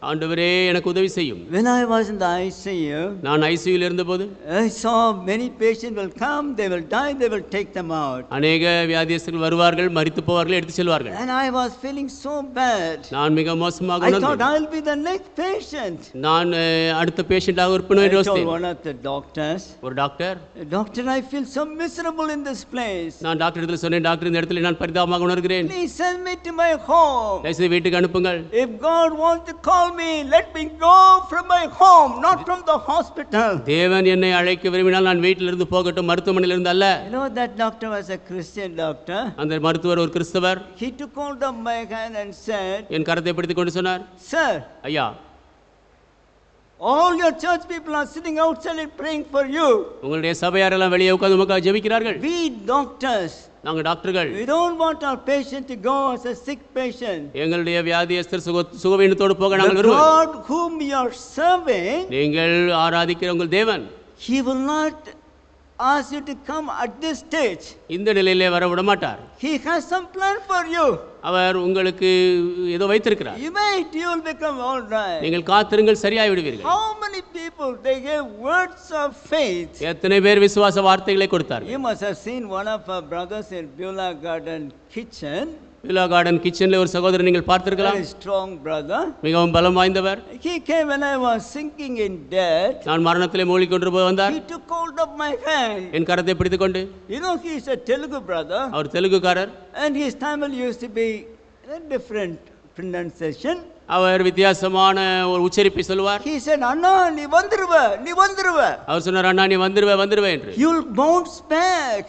ஆண்டவரே எனக்கு உதவி செய்யும். When I was in the ICU, நான் ஐசியூவில் இருந்தபோது I saw many patients will come, they will die, they will take them out. அநேக வியாதியஸ்தர்கள் வருவார்கள், மரித்து போவார்கள், எடுத்து செல்வார்கள். And I was feeling so bad. நான் மிக மோசமாக I thought உணர்ந்தேன். I'll be the next patient. நான் அடுத்த பேஷண்டாக இருப்பேன் என்று I told யோசித்தேன். one of the doctors, ஒரு doctor, Doctor, I feel so miserable in this place. நான் டாக்டர் இடத்துல சொன்னேன், டாக்டர் இந்த இடத்துல நான் பரிதாபமாக உணர்கிறேன், Please send me to my home. தயவுசெய்து வீட்டுக்கு அனுப்புங்கள். If God wants to call me, let me go from my home, not from the hospital. தேவன் என்னை அழைக்க விரும்பினால் நான் வீட்டிலிருந்து போகட்டும், மருத்துவமனையில் இருந்து அல்ல. You know, that doctor was a Christian doctor. அந்த மருத்துவர் ஒரு கிறிஸ்தவர். He took hold of my hand and said, என் கரத்தை பிடித்துக் கொண்டு சொன்னார், Sir, ஐயா, all your church people are sitting outside and praying for you. உங்களுடைய சபையாரெல்லாம் வெளியே உட்கார்ந்து உமக்காக ஜெபிக்கிறார்கள். We doctors, நாங்க டாக்டர்கள், we don't want our patient to go as a sick patient. எங்களுடைய வியாதியஸ்தர் சுகவீனத்தோடு போக நாங்கள் The விரும்புகிறோம். God whom you are serving, நீங்கள் ஆராதிக்கிற உங்கள் தேவன் He will not ask you to come at this stage. இந்த நிலையிலே வர விட மாட்டார். He has some plan for you. அவர் உங்களுக்கு ஏதோ வைத்திருக்கிறார். You wait, you will become all right. நீங்கள் காத்திருங்கள், சரியாய் விடுவீர்கள். How many people they gave words of faith? எத்தனை பேர் விசுவாச வார்த்தைகளை கொடுத்தார்கள். You must have seen one of our brothers in Beulah Garden kitchen. Villa garden கிச்சன்ல ஒரு சகோதரர் நீங்கள் பார்த்திருக்கலாம். Very strong brother. மிகவும் பலம் வாய்ந்தவர். He came when I was sinking in death. நான் மரணத்திலே மூழ்கிக் கொண்டிருப்போது வந்தார். He took hold of my hand. என் கரத்தை பிடித்துக்கொண்டு, You know, he is a Telugu brother. Our தெலுங்குக்காரர். And his Tamil used to be a different pronunciation. அவர் வித்தியாசமான ஒரு உச்சரிப்பை சொல்லுவார். He said, Anna, நீ வந்துருவ. அவர் சொன்னார், அண்ணா நீ வந்துருவே என்று. You'll bounce back.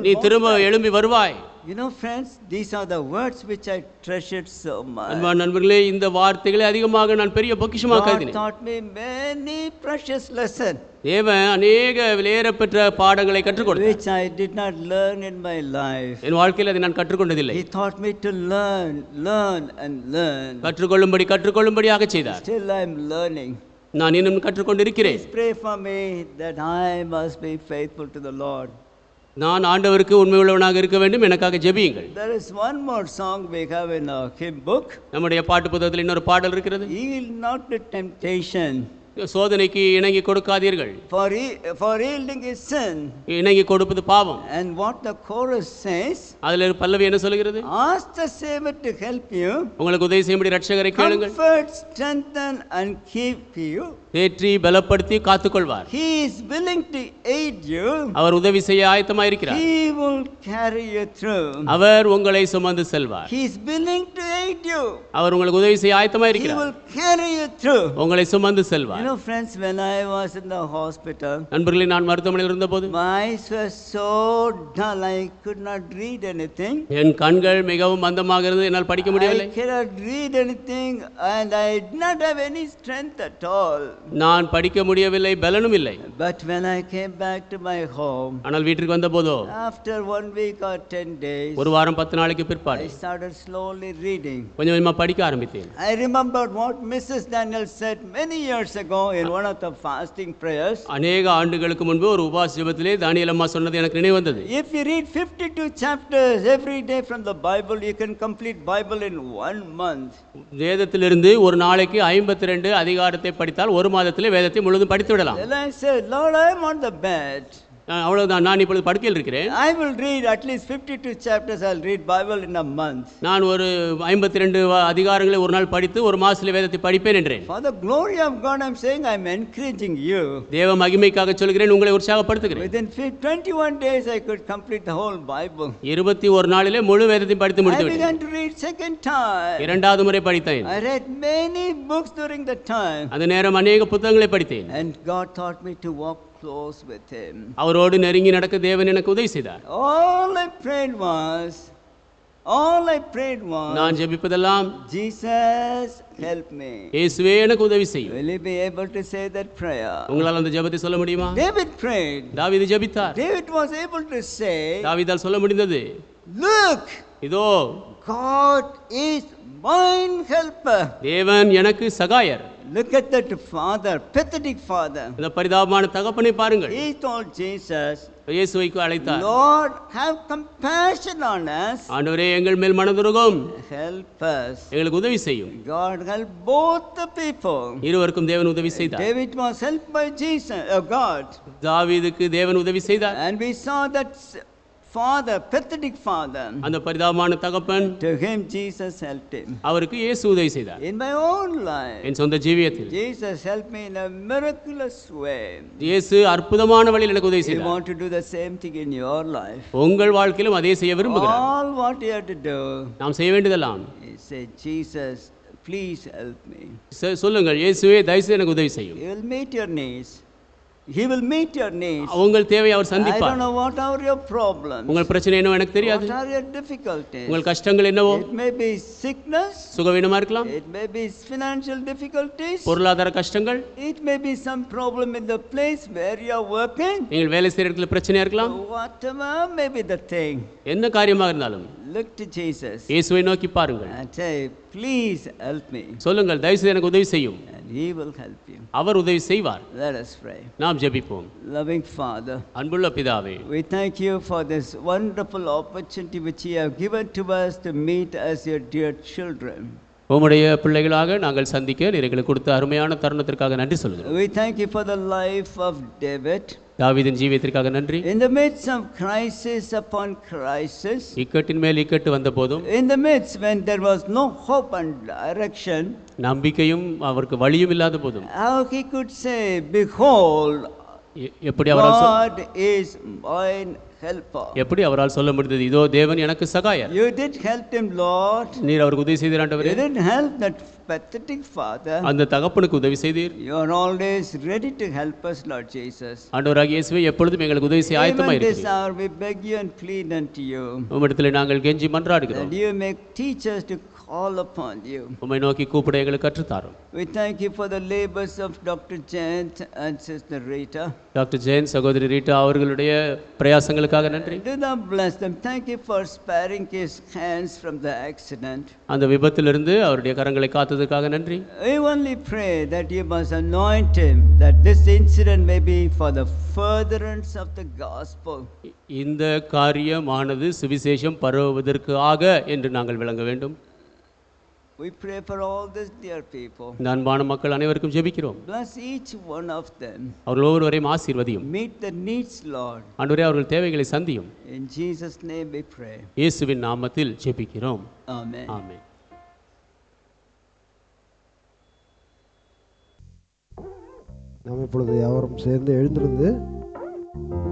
நீ திரும்ப எழும்பி வருவாய். You know, friends, these are the words which I treasured so much. அன்பான நண்பர்களே, இந்த வார்த்தைகளை அதிகமாக நான் பெரிய பொக்கிஷமாக God கருதினேன். taught me many precious lessons தேவன் அநேக விலையேறப்பெற்ற பாடங்களை கற்றுக் கொடுத்தார். which I did not learn in my life. என் வாழ்க்கையில் அதை நான் கற்றுக்கொண்டதில்லை. He taught me to learn and learn. கற்றுக்கொள்ளும்படியாக செய்தார். Still I am learning. நான் இன்னும் கற்றுக்கொண்டிருக்கிறேன். Please pray for me that I must be faithful to the Lord. நான் ஆண்டவருக்கு உண்மை உள்ளவனாக இருக்க வேண்டும், எனக்காக ஜெபியுங்கள். There is one more song we have in our hymn book. நம்முடைய பாட்டு புத்தகத்தில் இன்னொரு பாடல் இருக்கிறது. Yield not to temptation. சோதனைக்கு இணங்கி கொடுக்காதீர்கள். For yielding is sin. இணங்கி கொடுப்பது பாவம். And what the chorus says, அதுல பல்லவி என்ன சொல்கிறது? ask the Savior to help you. உங்களுக்கு உதவி செய்யும்படி இரட்சகரை கேளுங்கள். Comfort, strengthen and keep you. தேற்றி பலப்படுத்தி காத்துக்கொள்வார். He is willing to aid you. அவர் உதவி செய்ய ஆயத்தமாக இருக்கிறார். He will carry you through. அவர் உங்களை சுமந்து செல்வார். He is willing to aid you. அவர் உங்களுக்கு உதவி செய்ய ஆயத்தமாக He இருக்கிறார். will carry you through. உங்களை சுமந்து செல்வார். You know, friends, when I was in the hospital, நண்பர்களே, நான் மருத்துவமனையில் இருந்தபோது my eyes were so dull, I could not read anything. என் கண்கள் மிகவும் மந்தமாக இருந்து என்னால் படிக்க முடியவில்லை. I cannot read anything and I did not have any strength at all. நான் படிக்க முடியவில்லை, பலனும் இல்லை. But when I came back to my home, ஆனால் வீட்டுக்கு வந்த போதோ after 1 week or 10 days, ஒரு வாரம் 10 நாளைக்கு பிற்பாடு I started slowly reading. கொஞ்சம் கொஞ்சமா படிக்க ஆரம்பித்தேன். I remembered what Mrs. Daniel said many years ago in one of the fasting prayers. அநேக ஆண்டுகளுக்கு முன்பு ஒரு உபவாச ஜெபத்திலே தானியேல் அம்மா சொன்னது எனக்கு நினைவு வந்தது. If you read 52 chapters every day from the Bible, you can complete Bible in 1 month. வேதத்திலிருந்து ஒரு நாளைக்கு 52 அதிகாரத்தை படித்தால் ஒரு மாதத்திலே வேதத்தை முழுதும் படித்து விடலாம். Then I said, Lord, I am on the bed. அவ்வளவுதான், நான் இப்பொழுது படுக்கையில் இருக்கிறேன். I will read at least 52 chapters. I'll read Bible in a month. நான் ஒரு 52 அதிகாரங்களை ஒரு நாள் படித்து ஒரு மாசத்திலே வேதத்தை படிப்பேன் என்றேன். For the glory of God, I'm saying, I'm encouraging you. தேவ மகிமைக்காக சொல்கிறேன், உங்களை உற்சாகப்படுத்துகிறேன். Within 21 days, I could complete the whole Bible. 21 நாளிலே முழு வேதத்தை படித்து I முடித்து விட்டேன். began to read second time. இரண்டாவது முறை படித்தேன். I read many books during that time. அந்த நேரம் அநேக புத்தகங்களை படித்தேன். And God taught me to walk close with Him. அவரோடு நெருங்கி நடக்க தேவன் எனக்கு உதவி செய்தார். All I prayed was, நான் ஜெபிப்பதெல்லாம், Jesus help me. இயேசுவே எனக்கு உதவி செய்யும். Will you be able to say that prayer? உங்களால் அந்த ஜெபத்தை சொல்ல முடியுமா? David prayed. தாவீது ஜெபித்தார். David was able to say, தாவீதால் சொல்ல முடிந்தது, look, இதோ God is mine helper. தேவன் எனக்கு சகாயர். Look at that father, pathetic father. இந்த பரிதாபமான தகப்பனை பாருங்கள். He told Jesus, இயேசுவை அழைத்தார். Lord, have compassion on us. ஆண்டவரே, எங்கள் மேல் மனதுருகும், Help us. எங்களுக்கு உதவி செய்யும். God helped both the people. இருவருக்கும் தேவன் உதவி செய்தார். David was helped by Jesus, God. தாவீதுக்கு தேவன் உதவி செய்தார். And we saw that father, pathetic father. அந்த பரிதாபமான தகப்பன், To him Jesus helped him. அவருக்கு இயேசு உதவி செய்தார். In my own life, என் சொந்த ஜீவியத்தில் Jesus helped me in a miraculous way. இயேசு அற்புதமான வழியில் எனக்கு உதவி You செய்தார். want to do the same thing in your life. உங்கள் வாழ்க்கையிலும் அதே செய்ய விரும்புகிறார். All what you have to do நாம் செய்ய வேண்டியதெல்லாம், is say, Jesus, please help me. சொல்லுங்கள், இயேசுவே தயவுசெய்து எனக்கு உதவி செய்யும். He will meet your needs. He will meet your needs. உங்கள் தேவையை அவர் I சந்திப்பார். don't know what are your problems. உங்கள் பிரச்சனை என்னவோ எனக்கு தெரியாது. What are your difficulties? உங்கள் கஷ்டங்கள் என்னவோ? It may be sickness. சுகவீனமா இருக்கலாம். It may be financial difficulties. பொருளாதார கஷ்டங்கள். It may be some problem in the place where you are working. நீங்கள் வேலை செய்யற இடத்துல பிரச்சனையா இருக்கலாம். Whatever may be the thing. என்ன காரியமாக இருந்தாலும் Look to Jesus இயேசுவை நோக்கி பாருங்கள். and say, please help me. சொல்லுங்கள், தயவுசெய்து எனக்கு உதவி செய்யும். And He will help you. அவர் உதவி செய்வார். Let us pray. நாம் ஜெபிப்போம். Loving Father, அன்புள்ள பிதாவே, we thank you for this wonderful opportunity which you have given to us to meet as your dear children. உம்முடைய பிள்ளைகளாக நாங்கள் சந்திக்க நீர் எங்களுக்கு கொடுத்த அருமையான தருணத்திற்காக நன்றி சொல்கிறோம். We thank you for the life of David. தாவீதின் ஜீவியத்திற்காக நன்றி. In the midst of crisis upon crisis, இக்கட்டின் மேல் இக்கட்டு வந்த போதும், in the midst when there was no hope and direction, நம்பிக்கையும் அவருக்கு வழியும் இல்லாத போதும், how he could say, behold, எப்படி அவரால் God is mine helper. எப்படி அவரால் சொல்ல முடிந்தது, இதோ தேவன் எனக்கு சகாயர். You did help him, Lord. நீர் அவருக்கு உதவி செய்தீர் ஆண்டவரே. You didn't help that pathetic father. அந்த தகப்பனுக்கு உதவி செய்தீர். You are always ready to help us, Lord Jesus. ஆண்டவராகிய இயேசுவே, எப்பொழுதும் எங்களுக்கு உதவி செய்ய ஆயத்தமாய் Even this இருக்கிறீர். hour we beg you and plead unto you. உம்மிடத்திலே நாங்கள் கெஞ்சி மன்றாடுகிறோம். And you may teach us to call upon you. உம்மை நோக்கி கூப்பிட எங்களுக்கு கற்றுத்தாரும். We thank you for the labors of Dr. Jayant and Sister Rita. Doctor Jayan, சகோதரி ரீட்டா அவர்களுடைய பிரயாசங்களுக்காக நன்றி. Do thou bless them. Thank you for sparing his hands from the accident. அந்த விபத்திலிருந்து அவருடைய கரங்களை காத்ததற்காக நன்றி. We only pray that you must anoint him, that this incident may be for the furtherance of the gospel. இந்த காரியமானது சுவிசேஷம் பரவுவதற்கு ஆக என்று நாங்கள் விளங்க வேண்டும். We pray for all these dear people. இந்த அன்பான மக்கள் அனைவருக்கும் ஜெபிக்கிறோம். Bless each one of them. அவர்கள் ஒவ்வொருவரையும் ஆசீர்வதியும். Meet the needs, Lord. ஆண்டவரே, அவர்கள் தேவைகளை சந்தியும். In Jesus' name we pray. இயேசுவின் நாமத்தில் ஜெபிக்கிறோம். Amen. ஆமென். நாம் இப்பொழுது யாவரும் சேர்ந்து எழுந்திருந்து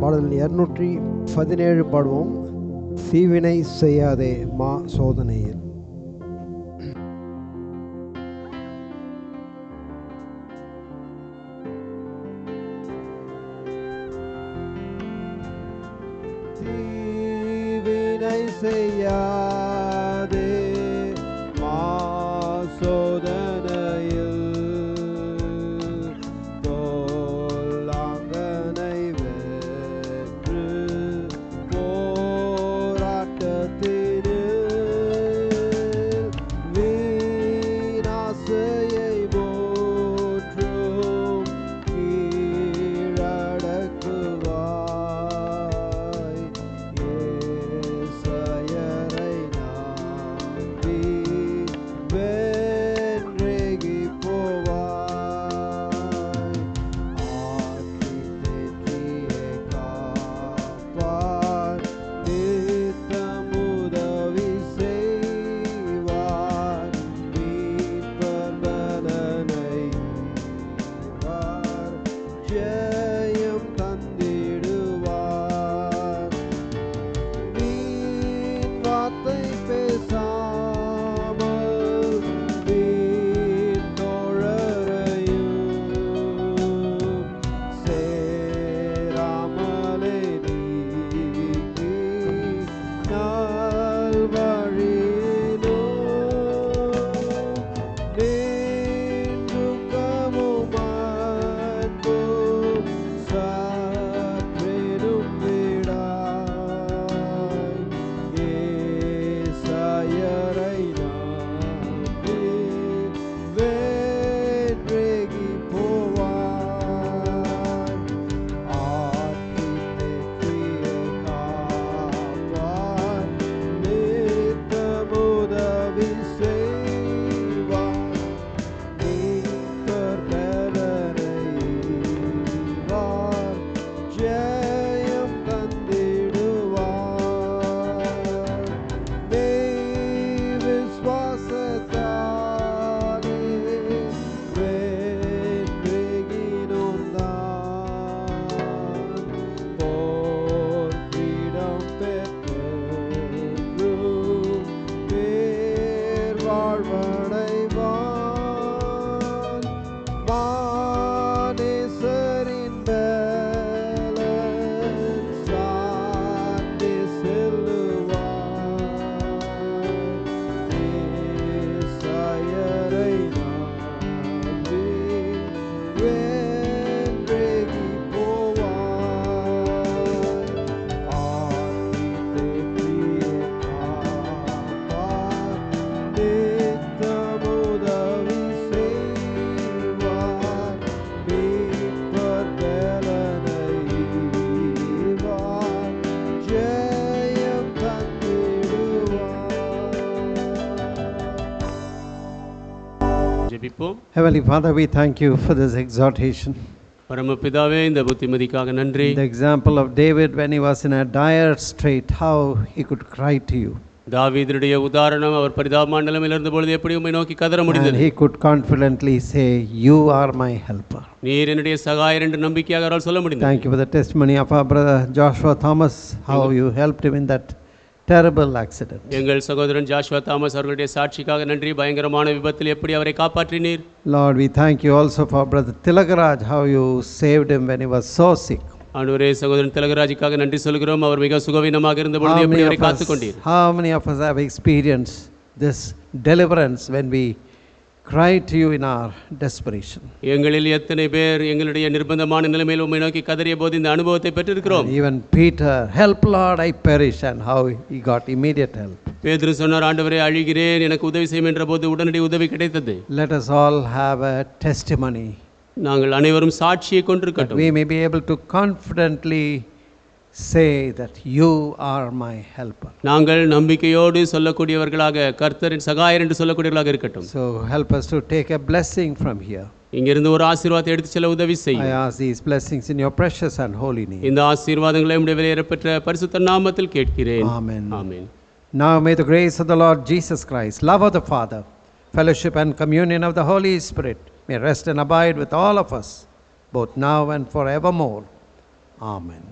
பாடல் 217 பாடுவோம். தீவினை செய்யாதே மா சோதனையில். தீவினை செய்யாதே மா சோதனையில், தோலாங்கனை வெற்று போராட்டத்தினில் வீணாசையை போற்றும் கீழடக்குவாய். ஏசாயரை ஜெபிப்போம். Heavenly Father, we thank you for this exhortation. பரமபிதாவே, இந்த புத்திமதிக்காக நன்றி. The example of David when he was in a dire strait, how he could cry to you. தாவீதுடைய உதாரணம், அவர் பரிதாபமான நிலைமையில் இருந்த பொழுது எப்படி உம்மை நோக்கி கதற And முடிந்தது. he could confidently say, "You are my helper." நீர் என்னுடைய சகாயர் என்று நம்பிக்கையாக அவரால் சொல்ல முடிந்தது. Thank you for the testimony of our brother Joshua Thomas, how you helped him in that terrible accident. எங்கள் சகோதரன் ஜாஷுவா தாமஸ் அவர்களுடைய சாட்சிக்காக நன்றி. பயங்கரமான விபத்தில் எப்படி அவரை காப்பாற்றினீர். Lord, we thank you also for brother Tilagaraj, how you saved him when he was so sick. ஆண்டவரே, சகோதரன் திலகராஜுக்காக நன்றி சொல்கிறோம். அவர் மிக சுகவீனமாக இருந்த பொழுது எப்படி அவரை காத்துக்கொண்டீர். How many of us have experienced this deliverance when we cry to you in our desperation? எங்களில் எத்தனை பேர் எங்களுடைய நிர்பந்தமான நிலைமையில் உம்மை நோக்கி கதறிய போது இந்த அனுபவத்தை பெற்றிருக்கிறோம். And even Peter, "Help Lord, I perish," and how he got immediate help. பேதுரு சொன்னார், ஆண்டவரே அழுகிறேன், எனக்கு உதவி செய்யும் என்ற போது உடனடி உதவி கிடைத்தது. Let us all have a testimony. நாங்கள் அனைவரும் சாட்சியை That கொண்டிருக்கட்டும். we may be able to confidently say that you are my helper. நாங்கள் நம்பிக்கையோடு சொல்லக்கூடியவர்களாக, கர்த்தரின் சகாயர் என்று சொல்லக்கூடியவர்களாக இருக்கட்டும். So help us to take a blessing from here. இங்கிருந்து ஒரு ஆசீர்வாதத்தை எடுத்து செல்ல உதவி I செய்யும். ask these blessings in your precious and holy name. இந்த ஆசீர்வாதங்களை உம்முடைய விலையேறப்பெற்ற பரிசுத்த நாமத்தில் கேட்கிறேன். Amen. Amen. Now may the grace of the Lord Jesus Christ, love of the Father, fellowship and communion of the Holy Spirit may rest and abide with all of us, both now and forevermore. Amen.